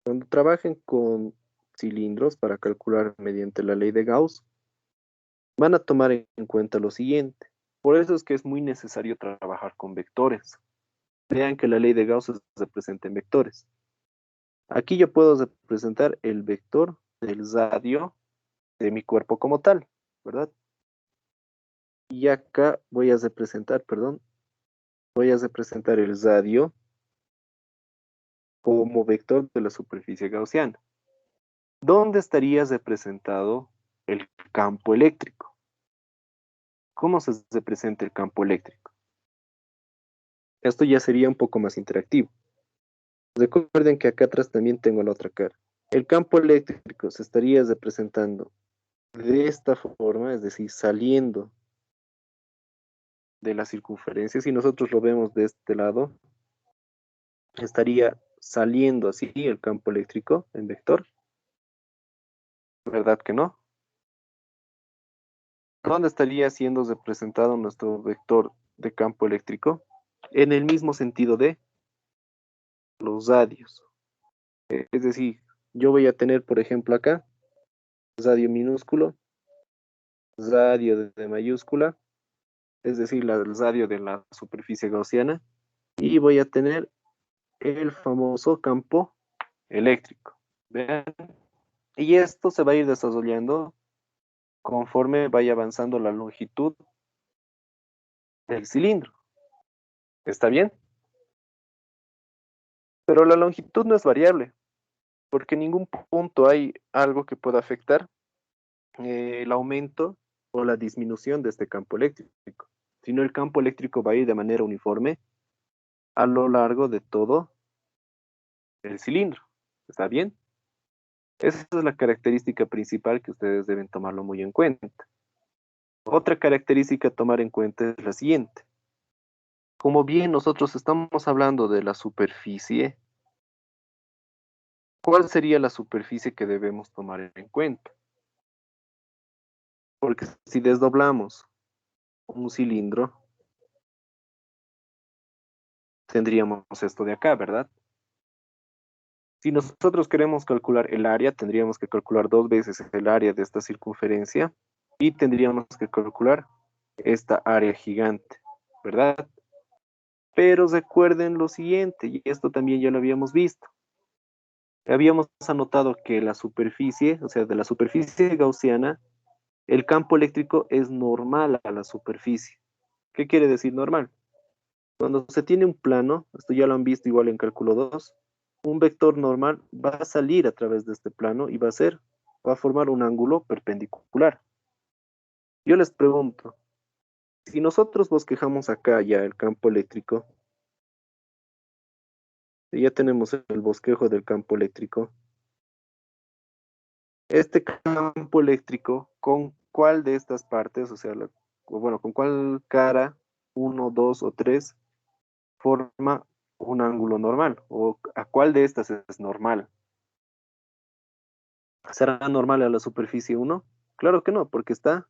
A: Cuando trabajen con cilindros para calcular mediante la ley de Gauss, van a tomar en cuenta lo siguiente. Por eso es que es muy necesario trabajar con vectores. Vean que la ley de Gauss se representa en vectores. Aquí yo puedo representar el vector del radio de mi cuerpo como tal, ¿verdad? Y acá voy a representar, perdón, voy a representar el radio como vector de la superficie gaussiana. ¿Dónde estaría representado el campo eléctrico? ¿Cómo se representa el campo eléctrico? Esto ya sería un poco más interactivo. Recuerden que acá atrás también tengo la otra cara. El campo eléctrico se estaría representando de esta forma, es decir, saliendo de la circunferencia. Si nosotros lo vemos de este lado, estaría saliendo así el campo eléctrico en vector. ¿Verdad que no? ¿Dónde estaría siendo representado nuestro vector de campo eléctrico? En el mismo sentido de los radios. Es decir, yo voy a tener, por ejemplo, acá, radio minúsculo, radio de mayúscula, es decir, el radio de la superficie gaussiana, y voy a tener el famoso campo eléctrico. ¿Vean? Y esto se va a ir desarrollando conforme vaya avanzando la longitud del cilindro. ¿Está bien? Pero la longitud no es variable, porque en ningún punto hay algo que pueda afectar el aumento o la disminución de este campo eléctrico, sino el campo eléctrico va a ir de manera uniforme a lo largo de todo el cilindro. ¿Está bien? Esa es la característica principal que ustedes deben tomarlo muy en cuenta. Otra característica a tomar en cuenta es la siguiente. Como bien nosotros estamos hablando de la superficie, ¿cuál sería la superficie que debemos tomar en cuenta? Porque si desdoblamos un cilindro, tendríamos esto de acá, ¿verdad? Si nosotros queremos calcular el área, tendríamos que calcular dos veces el área de esta circunferencia y tendríamos que calcular esta área gigante, ¿verdad? Pero recuerden lo siguiente, y esto también ya lo habíamos visto. Habíamos anotado que la superficie, o sea, de la superficie gaussiana, el campo eléctrico es normal a la superficie. ¿Qué quiere decir normal? Cuando se tiene un plano, esto ya lo han visto igual en cálculo 2, un vector normal va a salir a través de este plano y va a formar un ángulo perpendicular. Yo les pregunto, si nosotros bosquejamos acá ya el campo eléctrico, y ya tenemos el bosquejo del campo eléctrico, este campo eléctrico, ¿con cuál de estas partes, o sea, o bueno, con cuál cara, uno, dos o tres, forma un ángulo normal? ¿O a cuál de estas es normal? ¿Será normal a la superficie uno? Claro que no, porque está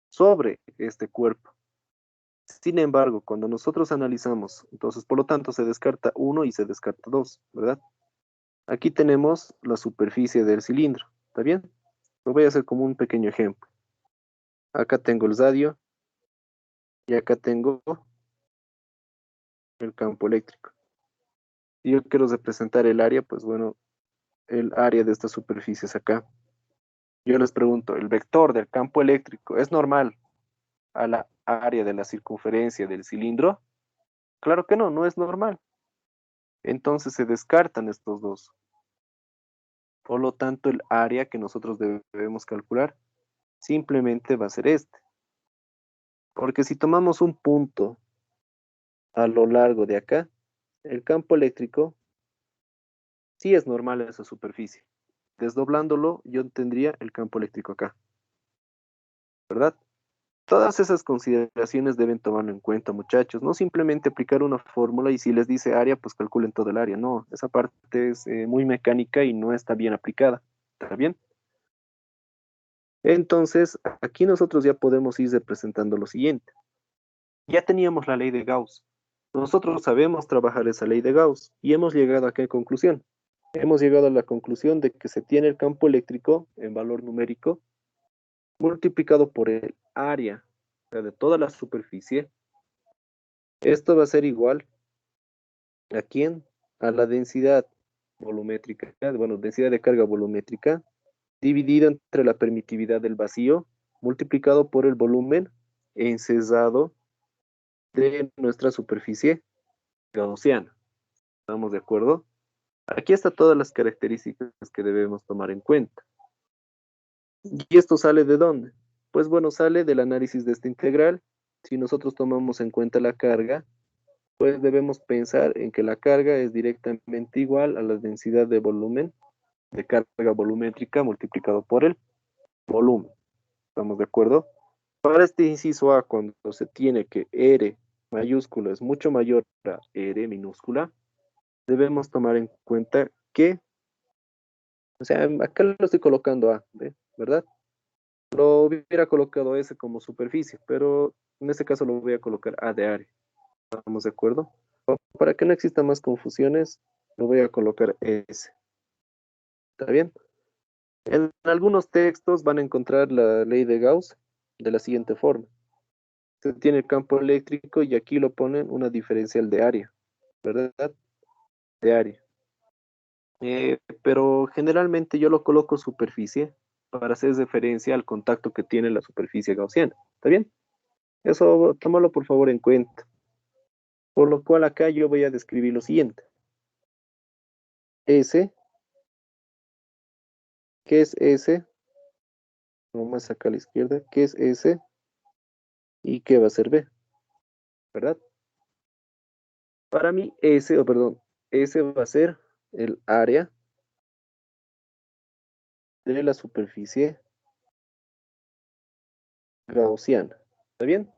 A: sobre este cuerpo. Sin embargo, cuando nosotros analizamos, entonces por lo tanto se descarta uno y se descarta dos, ¿verdad? Aquí tenemos la superficie del cilindro, ¿está bien? Lo voy a hacer como un pequeño ejemplo. Acá tengo el radio y acá tengo el campo eléctrico. Si yo quiero representar el área, pues bueno, el área de esta superficie es acá. Yo les pregunto, ¿el vector del campo eléctrico es normal a la área de la circunferencia del cilindro? Claro que no, no es normal. Entonces se descartan estos dos. Por lo tanto, el área que nosotros debemos calcular simplemente va a ser este. Porque si tomamos un punto a lo largo de acá, el campo eléctrico sí es normal en esa superficie. Desdoblándolo, yo tendría el campo eléctrico acá, ¿verdad? Todas esas consideraciones deben tomarlo en cuenta, muchachos. No simplemente aplicar una fórmula y si les dice área, pues calculen todo el área. No, esa parte es muy mecánica y no está bien aplicada. ¿Está bien? Entonces, aquí nosotros ya podemos ir representando lo siguiente. Ya teníamos la ley de Gauss. Nosotros sabemos trabajar esa ley de Gauss y hemos llegado a qué conclusión. Hemos llegado a la conclusión de que se tiene el campo eléctrico en valor numérico multiplicado por el área, o sea, de toda la superficie. Esto va a ser igual a quién? A la densidad volumétrica, bueno, densidad de carga volumétrica dividido entre la permitividad del vacío multiplicado por el volumen encesado de nuestra superficie gaussiana. ¿Estamos de acuerdo? Aquí están todas las características que debemos tomar en cuenta. ¿Y esto sale de dónde? Pues bueno, sale del análisis de esta integral. Si nosotros tomamos en cuenta la carga, pues debemos pensar en que la carga es directamente igual a la densidad de volumen, de carga volumétrica multiplicado por el volumen. ¿Estamos de acuerdo? Para este inciso A, cuando se tiene que R mayúscula es mucho mayor a R minúscula, debemos tomar en cuenta que, o sea, acá lo estoy colocando A, ¿verdad? Lo hubiera colocado S como superficie, pero en este caso lo voy a colocar A de área. ¿Estamos de acuerdo? Para que no exista más confusiones, lo voy a colocar S. ¿Está bien? En algunos textos van a encontrar la ley de Gauss de la siguiente forma. Se tiene el campo eléctrico y aquí lo ponen una diferencial de área, ¿verdad? De área. Pero generalmente yo lo coloco superficie para hacer referencia al contacto que tiene la superficie gaussiana. ¿Está bien? Eso tómalo por favor en cuenta. Por lo cual acá yo voy a describir lo siguiente. S, ¿qué es S? Vamos acá a la izquierda. ¿Qué es S? ¿Y qué va a ser B? ¿Verdad? Para mí S, o perdón, S va a ser el área de la superficie gaussiana. ¿Está bien?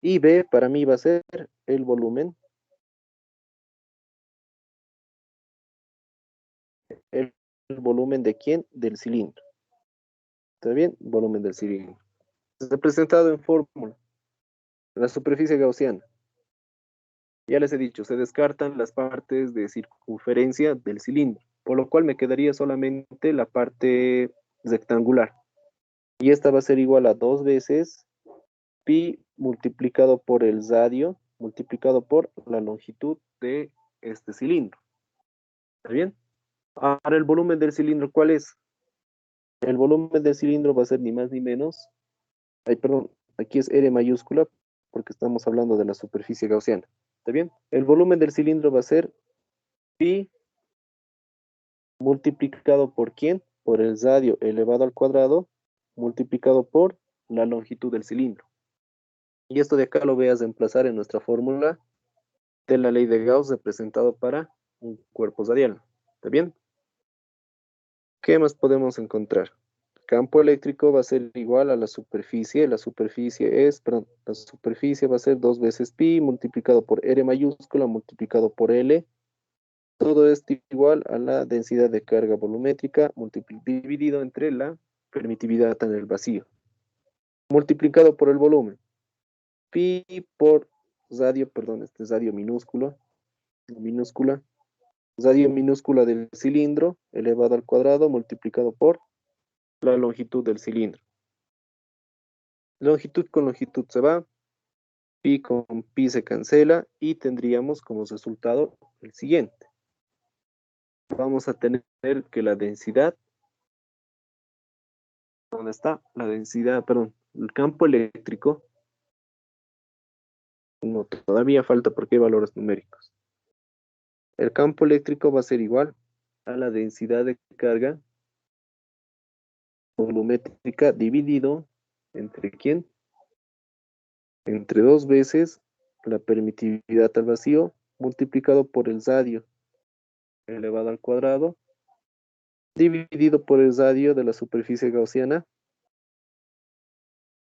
A: Y B para mí va a ser el volumen. ¿El volumen de quién? Del cilindro. ¿Está bien? Volumen del cilindro. Representado en fórmula. La superficie gaussiana. Ya les he dicho, se descartan las partes de circunferencia del cilindro, por lo cual me quedaría solamente la parte rectangular. Y esta va a ser igual a 2 veces pi multiplicado por el radio, multiplicado por la longitud de este cilindro. ¿Está bien? Ahora el volumen del cilindro, ¿cuál es? El volumen del cilindro va a ser ni más ni menos, ay, perdón, aquí es R mayúscula porque estamos hablando de la superficie gaussiana. ¿Está bien? El volumen del cilindro va a ser pi multiplicado por ¿quién? Por el radio elevado al cuadrado multiplicado por la longitud del cilindro. Y esto de acá lo voy a reemplazar en nuestra fórmula de la ley de Gauss representado para un cuerpo radial. ¿Está bien? ¿Qué más podemos encontrar? Campo eléctrico va a ser igual a la superficie. La superficie va a ser 2 veces pi multiplicado por R mayúscula multiplicado por L. Todo esto igual a la densidad de carga volumétrica dividido entre la permitividad en el vacío. Multiplicado por el volumen. Pi por radio, perdón, este es radio minúscula, radio minúscula del cilindro elevado al cuadrado multiplicado por la longitud del cilindro. Longitud con longitud se va, pi con pi se cancela y tendríamos como resultado el siguiente. Vamos a tener que la densidad, ¿dónde está? La densidad, perdón, el campo eléctrico, no, todavía falta porque hay valores numéricos. El campo eléctrico va a ser igual a la densidad de carga volumétrica dividido entre ¿quién? Entre 2 veces la permitividad al vacío multiplicado por el radio elevado al cuadrado dividido por el radio de la superficie gaussiana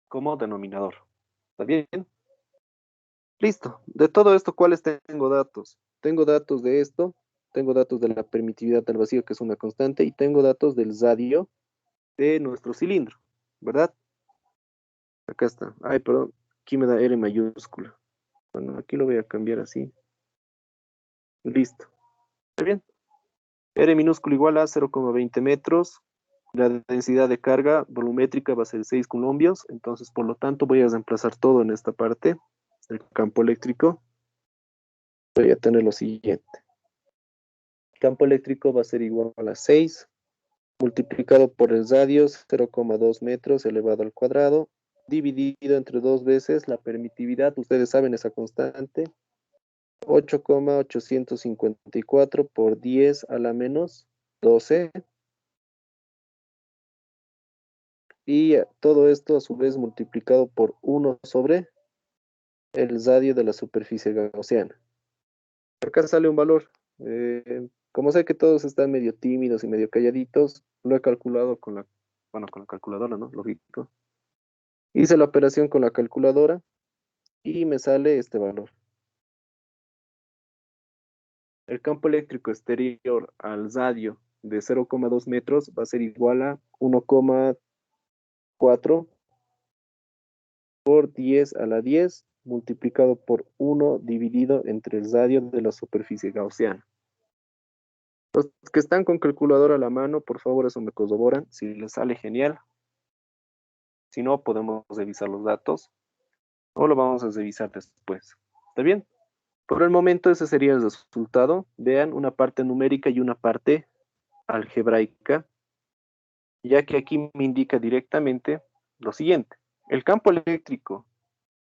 A: como denominador. ¿Está bien? Listo. De todo esto, ¿cuáles tengo datos? Tengo datos de esto, tengo datos de la permitividad al vacío, que es una constante, y tengo datos del radio de nuestro cilindro, ¿verdad? Acá está. Ay, perdón. Aquí me da R mayúscula. Bueno, aquí lo voy a cambiar así. Listo. ¿Está bien? R minúsculo igual a 0,20 metros. La densidad de carga volumétrica va a ser 6 columbios. Entonces, por lo tanto, voy a reemplazar todo en esta parte del campo eléctrico. Voy a tener lo siguiente. Campo eléctrico va a ser igual a 6 multiplicado por el radio 0,2 metros elevado al cuadrado, dividido entre 2 veces la permitividad, ustedes saben esa constante, 8,854 por 10 a la menos 12, y todo esto a su vez multiplicado por 1 sobre el radio de la superficie gaussiana. Acá sale un valor. Como sé que todos están medio tímidos y medio calladitos, lo he calculado con bueno, con la calculadora, ¿no? Lógico. Hice la operación con la calculadora y me sale este valor. El campo eléctrico exterior al radio de 0,2 metros va a ser igual a 1,4 por 10 a la 10 multiplicado por 1 dividido entre el radio de la superficie gaussiana. Los que están con calculadora a la mano, por favor, eso me corroboran. Si les sale, genial. Si no, podemos revisar los datos o lo vamos a revisar después. ¿Está bien? Por el momento ese sería el resultado. Vean una parte numérica y una parte algebraica, ya que aquí me indica directamente lo siguiente. El campo eléctrico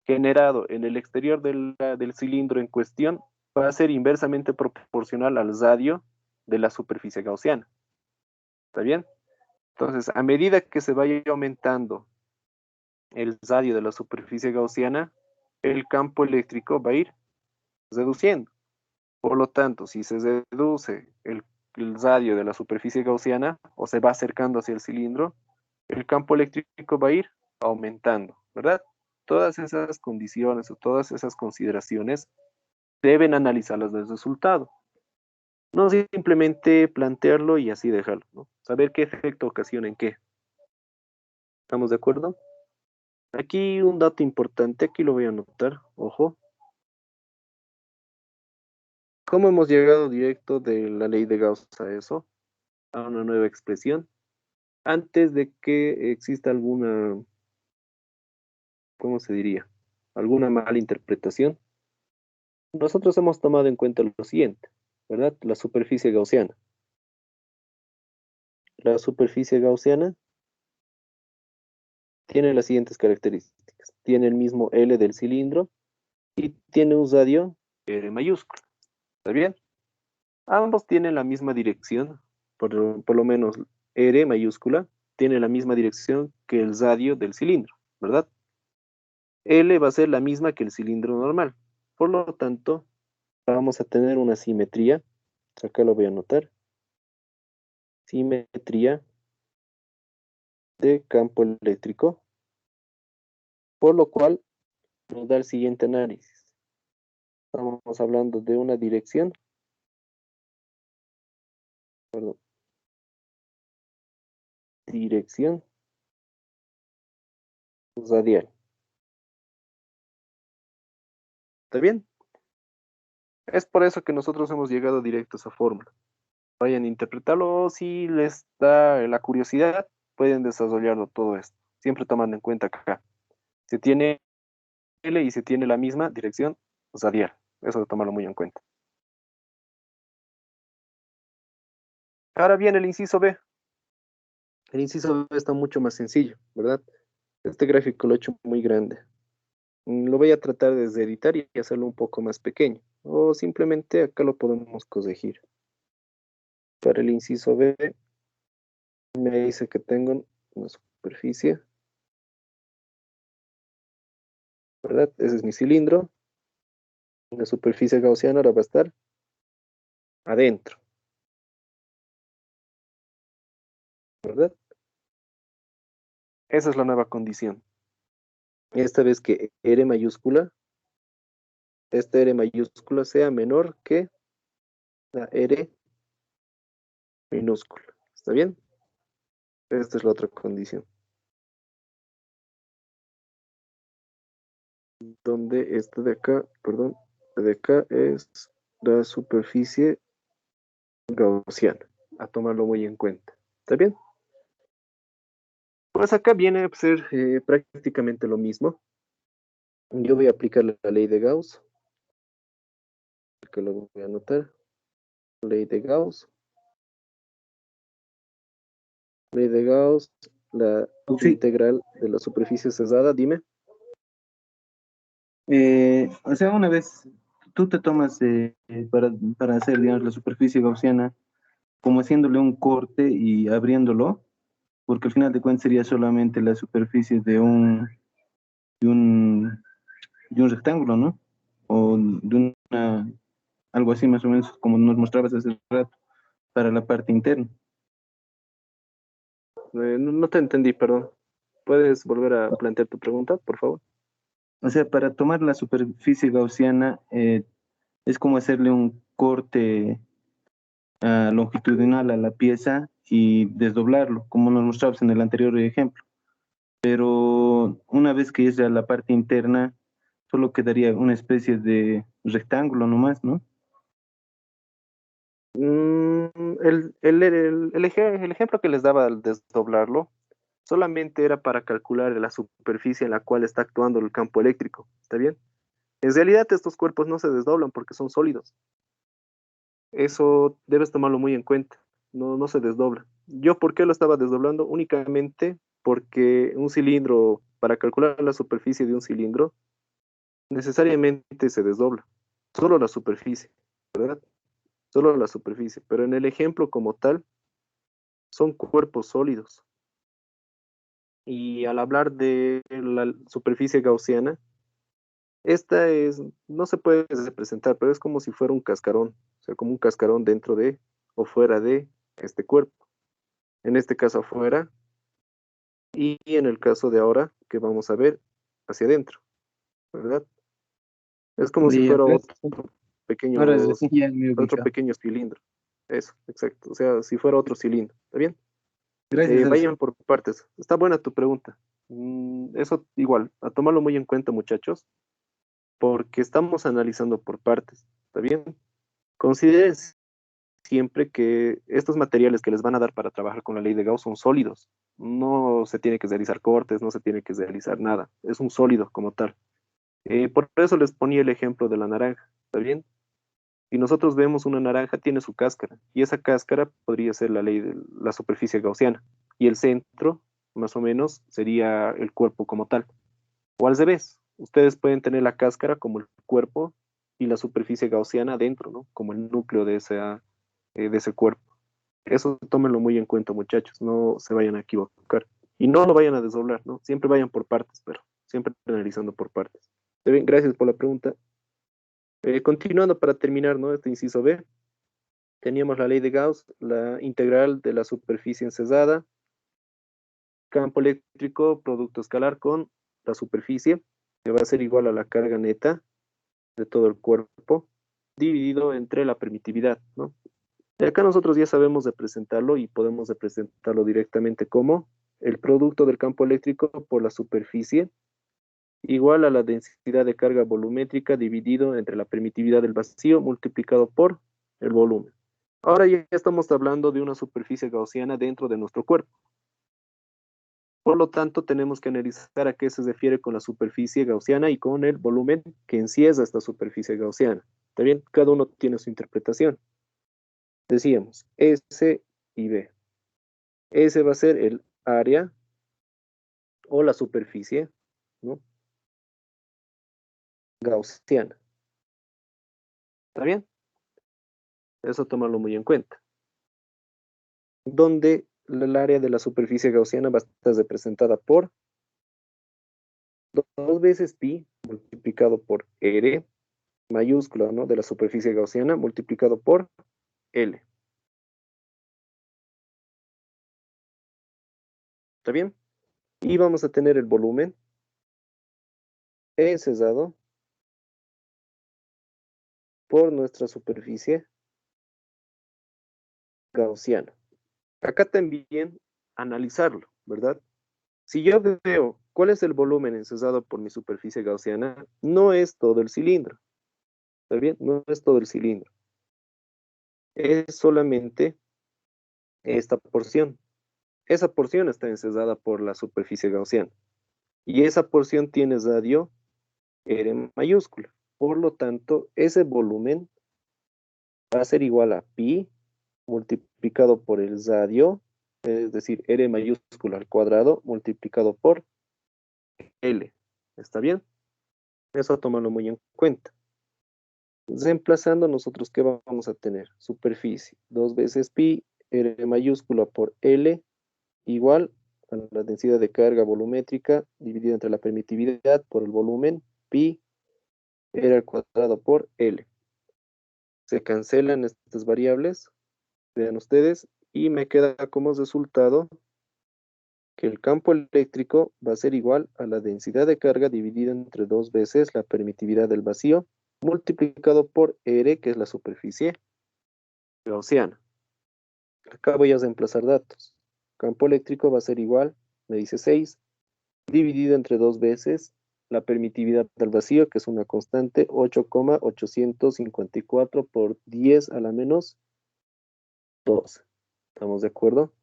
A: generado en el exterior del cilindro en cuestión va a ser inversamente proporcional al radio de la superficie gaussiana. ¿Está bien? Entonces, a medida que se vaya aumentando el radio de la superficie gaussiana, el campo eléctrico va a ir reduciendo. Por lo tanto, si se reduce el radio de la superficie gaussiana o se va acercando hacia el cilindro, el campo eléctrico va a ir aumentando, ¿verdad? Todas esas condiciones o todas esas consideraciones deben analizarlas del resultado. No simplemente plantearlo y así dejarlo, ¿no? Saber qué efecto ocasiona en qué. ¿Estamos de acuerdo? Aquí un dato importante, aquí lo voy a anotar, ojo. ¿Cómo hemos llegado directo de la ley de Gauss a eso? A una nueva expresión. Antes de que exista alguna, ¿cómo se diría? Alguna mala interpretación. Nosotros hemos tomado en cuenta lo siguiente, ¿verdad? La superficie gaussiana. La superficie gaussiana tiene las siguientes características. Tiene el mismo L del cilindro y tiene un radio R mayúsculo. ¿Está bien? Ambos tienen la misma dirección, por lo menos R mayúscula tiene la misma dirección que el radio del cilindro, ¿verdad? L va a ser la misma que el cilindro normal. Por lo tanto, vamos a tener una simetría. Acá lo voy a anotar. Simetría de campo eléctrico, por lo cual nos da el siguiente análisis. Estamos hablando de una dirección, perdón, dirección radial. ¿Está bien? Es por eso que nosotros hemos llegado directo a esa fórmula. Vayan a interpretarlo o si les da la curiosidad, pueden desarrollarlo todo esto. Siempre tomando en cuenta que acá se tiene L y se tiene la misma dirección radial. Eso de tomarlo muy en cuenta. Ahora bien, el inciso B. El inciso B está mucho más sencillo, ¿verdad? Este gráfico lo he hecho muy grande. Lo voy a tratar de editar y hacerlo un poco más pequeño. O simplemente acá lo podemos corregir. Para el inciso B, me dice que tengo una superficie, ¿verdad? Ese es mi cilindro. La superficie gaussiana ahora va a estar adentro, ¿verdad? Esa es la nueva condición. Esta vez que R mayúscula, esta R mayúscula sea menor que la R minúscula. ¿Está bien? Esta es la otra condición. Donde esta de acá, perdón, de acá es la superficie gaussiana. A tomarlo muy en cuenta. ¿Está bien? Pues acá viene a ser prácticamente lo mismo. Yo voy a aplicar la ley de Gauss, que lo voy a anotar. Ley de Gauss. Ley de Gauss, la
B: Sí,
A: integral de la superficie cerrada, dime.
B: o sea, una vez tú te tomas para hacer, digamos, la superficie gaussiana, como haciéndole un corte y abriéndolo, porque al final de cuentas sería solamente la superficie de un, de un rectángulo, ¿no? O de una, algo así más o menos como nos mostrabas hace rato, para la parte interna.
A: No te entendí, perdón. ¿Puedes volver a plantear tu pregunta, por favor?
B: O sea, para tomar la superficie gaussiana es como hacerle un corte longitudinal a la pieza y desdoblarlo, como nos mostrabas en el anterior ejemplo. Pero una vez que es ya la parte interna, solo quedaría una especie de rectángulo nomás, ¿no?
A: El ejemplo que les daba al desdoblarlo solamente era para calcular la superficie en la cual está actuando el campo eléctrico, ¿está bien? En realidad estos cuerpos no se desdoblan porque son sólidos. Eso debes tomarlo muy en cuenta. No se desdobla. ¿Yo por qué lo estaba desdoblando? Únicamente porque un cilindro, para calcular la superficie de un cilindro, necesariamente se desdobla. Solo la superficie, ¿verdad? Solo la superficie. Pero en el ejemplo como tal, son cuerpos sólidos. Y al hablar de la superficie gaussiana, esta es, no se puede representar, pero es como si fuera un cascarón, o sea, como un cascarón dentro de o fuera de este cuerpo. En este caso afuera, y en el caso de ahora, que vamos a ver hacia adentro, ¿verdad? Es como si
B: Ya,
A: fuera
B: ¿ves?
A: pequeño,
B: Ahora recién ya me he
A: otro
B: ubicado.
A: pequeño cilindro. Eso, exacto. O sea, si fuera otro cilindro. ¿Está bien?
B: Gracias, Elsa.
A: Vayan por partes. Está buena tu pregunta. Eso igual, a tomarlo muy en cuenta, muchachos, porque estamos analizando por partes. ¿Está bien? Consideren siempre que estos materiales que les van a dar para trabajar con la ley de Gauss son sólidos. No se tiene que realizar cortes, no se tiene que realizar nada. Es un sólido como tal. Por eso les ponía el ejemplo de la naranja. ¿Está bien? Si nosotros vemos una naranja, tiene su cáscara, y esa cáscara podría ser la ley de la superficie gaussiana, y el centro, más o menos, sería el cuerpo como tal. O al revés, ustedes pueden tener la cáscara como el cuerpo y la superficie gaussiana dentro, ¿no? Como el núcleo de ese cuerpo. Eso tómenlo muy en cuenta, muchachos, no se vayan a equivocar. Y no lo vayan a desdoblar, ¿no? Siempre vayan por partes, pero siempre analizando por partes. Está bien, gracias por la pregunta. Continuando para terminar, ¿no? Este inciso B. Teníamos la ley de Gauss, la integral de la superficie encesada, campo eléctrico, producto escalar con la superficie, que va a ser igual a la carga neta de todo el cuerpo, dividido entre la permitividad, ¿no? Y acá nosotros ya sabemos representarlo y podemos representarlo directamente como el producto del campo eléctrico por la superficie igual a la densidad de carga volumétrica dividido entre la permitividad del vacío multiplicado por el volumen. Ahora ya estamos hablando de una superficie gaussiana dentro de nuestro cuerpo. Por lo tanto, tenemos que analizar a qué se refiere con la superficie gaussiana y con el volumen que encierra esta superficie gaussiana. ¿Está bien? Cada uno tiene su interpretación. Decíamos S y B. S va a ser el área o la superficie, ¿no? Gaussiana. ¿Está bien? Eso tomarlo muy en cuenta. Donde el área de la superficie gaussiana va a estar representada por 2 veces pi multiplicado por r mayúscula, ¿no? De la superficie gaussiana multiplicado por L. ¿Está bien? Y vamos a tener el volumen encesado por nuestra superficie gaussiana. Acá también analizarlo, ¿verdad? Si yo veo cuál es el volumen encesado por mi superficie gaussiana, no es todo el cilindro. ¿Está bien? No es todo el cilindro. Es solamente esta porción. Esa porción está encesada por la superficie gaussiana. Y esa porción tiene radio R mayúscula. Por lo tanto, ese volumen va a ser igual a pi multiplicado por el radio, es decir, R mayúscula al cuadrado multiplicado por L. ¿Está bien? Eso tomarlo muy en cuenta. Reemplazando nosotros, ¿qué vamos a tener? Superficie, 2 veces pi, R mayúscula por L, igual a la densidad de carga volumétrica dividida entre la permitividad por el volumen, pi, R al cuadrado por L. Se cancelan estas variables, vean ustedes, y me queda como resultado que el campo eléctrico va a ser igual a la densidad de carga dividida entre 2 veces la permitividad del vacío, multiplicado por R, que es la superficie gaussiana. Acá voy a reemplazar datos. Campo eléctrico va a ser igual, me dice 6, dividido entre 2 veces la permitividad del vacío, que es una constante, 8,854 por 10 a la menos 12. ¿Estamos de acuerdo?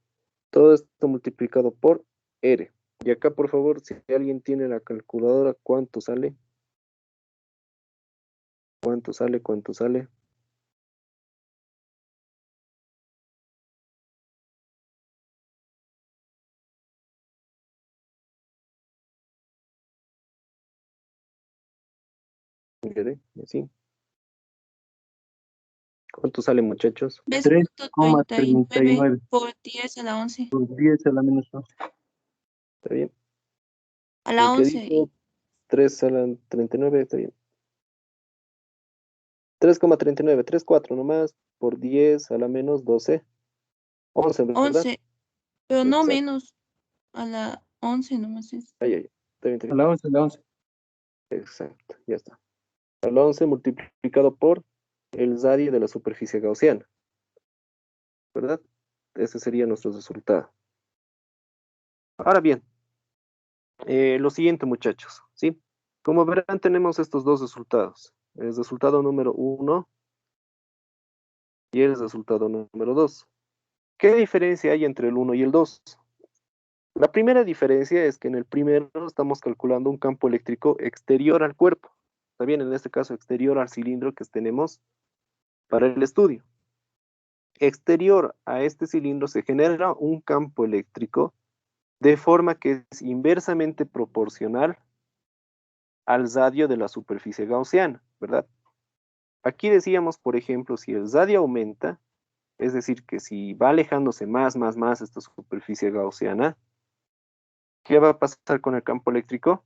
A: Todo esto multiplicado por R. Y acá, por favor, si alguien tiene la calculadora, ¿cuánto sale? ¿Cuánto sale? ¿Cuánto sale? R, así. ¿Cuánto sale, muchachos?
C: Tres
B: Tres
C: punto
B: coma
C: treinta y
B: treinta y
C: nueve
B: nueve
C: por 10 a la 11.
B: por 10 a la menos 2.
A: ¿Está bien?
C: A la
A: El que
C: 11.
A: dijo 3 a la 39, está bien. 3,39, 3,4 nomás, por 10 a la menos 12. 11, ¿verdad?
C: 11. Pero no
A: Exacto.
C: menos. A la 11 nomás es.
A: Ahí, ahí. Está bien, está
B: A
A: bien.
B: la 11, a la 11.
A: Exacto, ya está. Al 11 multiplicado por el radio de la superficie gaussiana, ¿verdad? Ese sería nuestro resultado. Ahora bien, lo siguiente, muchachos, ¿sí? Como verán, tenemos estos dos resultados. El resultado número 1 y el resultado número 2. ¿Qué diferencia hay entre el 1 y el 2? La primera diferencia es que en el primero estamos calculando un campo eléctrico exterior al cuerpo. Está bien, en este caso exterior al cilindro que tenemos para el estudio. Exterior a este cilindro se genera un campo eléctrico de forma que es inversamente proporcional al radio de la superficie gaussiana, ¿verdad? Aquí decíamos, por ejemplo, si el radio aumenta, es decir, que si va alejándose más esta superficie gaussiana, ¿qué va a pasar con el campo eléctrico?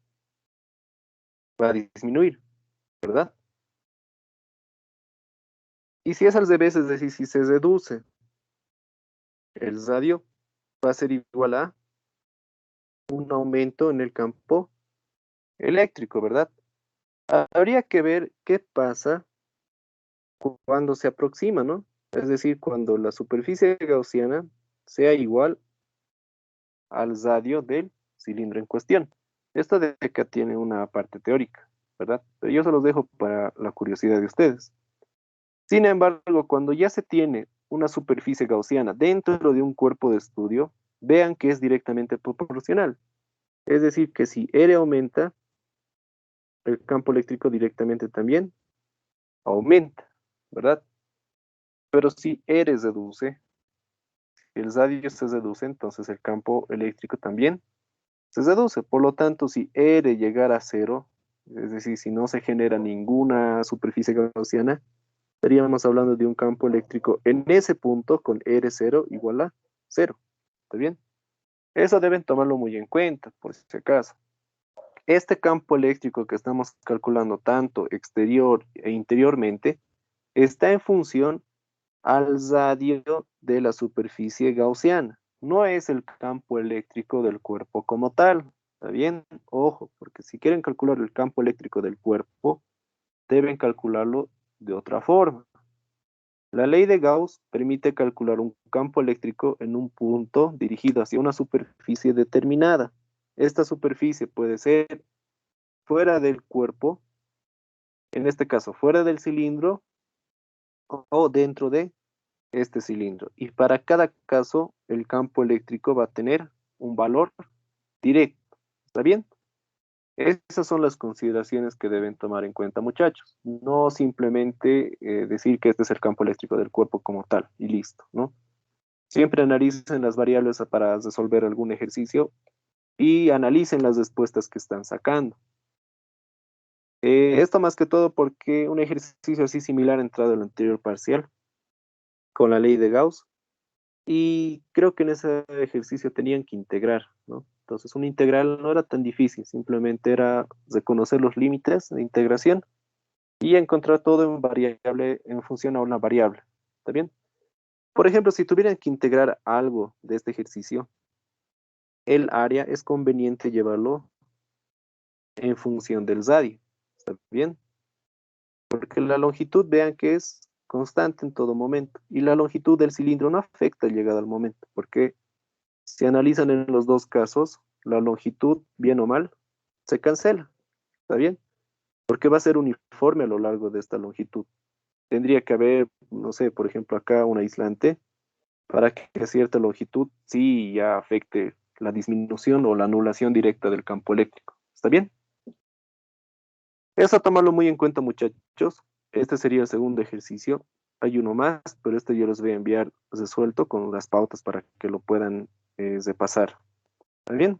A: Va a disminuir, ¿verdad? Y si es al revés, es decir, si se reduce el radio, va a ser igual a un aumento en el campo eléctrico, ¿verdad? Habría que ver qué pasa cuando se aproxima, ¿no? Es decir, cuando la superficie gaussiana sea igual al radio del cilindro en cuestión. Esto de acá tiene una parte teórica, ¿verdad? Pero yo se los dejo para la curiosidad de ustedes. Sin embargo, cuando ya se tiene una superficie gaussiana dentro de un cuerpo de estudio, vean que es directamente proporcional. Es decir, que si R aumenta, el campo eléctrico directamente también aumenta, ¿verdad? Pero si R reduce, el radio se reduce, entonces el campo eléctrico también se reduce. Por lo tanto, si R llegara a cero, es decir, si no se genera ninguna superficie gaussiana, estaríamos hablando de un campo eléctrico en ese punto con R0 igual a cero. ¿Está bien? Eso deben tomarlo muy en cuenta, por si acaso. Este campo eléctrico que estamos calculando tanto exterior e interiormente está en función al radio de la superficie gaussiana. No es el campo eléctrico del cuerpo como tal. ¿Está bien? Ojo, porque si quieren calcular el campo eléctrico del cuerpo, deben calcularlo de otra forma. La ley de Gauss permite calcular un campo eléctrico en un punto dirigido hacia una superficie determinada. Esta superficie puede ser fuera del cuerpo, en este caso fuera del cilindro o dentro de este cilindro. Y para cada caso, el campo eléctrico va a tener un valor directo. ¿Está bien? Esas son las consideraciones que deben tomar en cuenta, muchachos. No simplemente decir que este es el campo eléctrico del cuerpo como tal y listo, ¿no? Siempre analicen las variables para resolver algún ejercicio y analicen las respuestas que están sacando. Esto más que todo porque un ejercicio así similar ha entrado en el anterior parcial con la ley de Gauss y creo que en ese ejercicio tenían que integrar, ¿no? Entonces una integral no era tan difícil, simplemente era reconocer los límites de integración y encontrar todo en variable en función a una variable. ¿Está bien? Por ejemplo, si tuvieran que integrar algo de este ejercicio, el área es conveniente llevarlo en función del radio. ¿Está bien? Porque la longitud, vean que es constante en todo momento. Y la longitud del cilindro no afecta al llegado al momento, porque si analizan en los dos casos, la longitud, bien o mal, se cancela. ¿Está bien? Porque va a ser uniforme a lo largo de esta longitud. Tendría que haber, no sé, por ejemplo, acá un aislante para que a cierta longitud sí ya afecte la disminución o la anulación directa del campo eléctrico. ¿Está bien? Eso tomarlo muy en cuenta, muchachos. Este sería el segundo ejercicio. Hay uno más, pero este yo les voy a enviar resuelto con las pautas para que lo puedan repasar. ¿Está bien?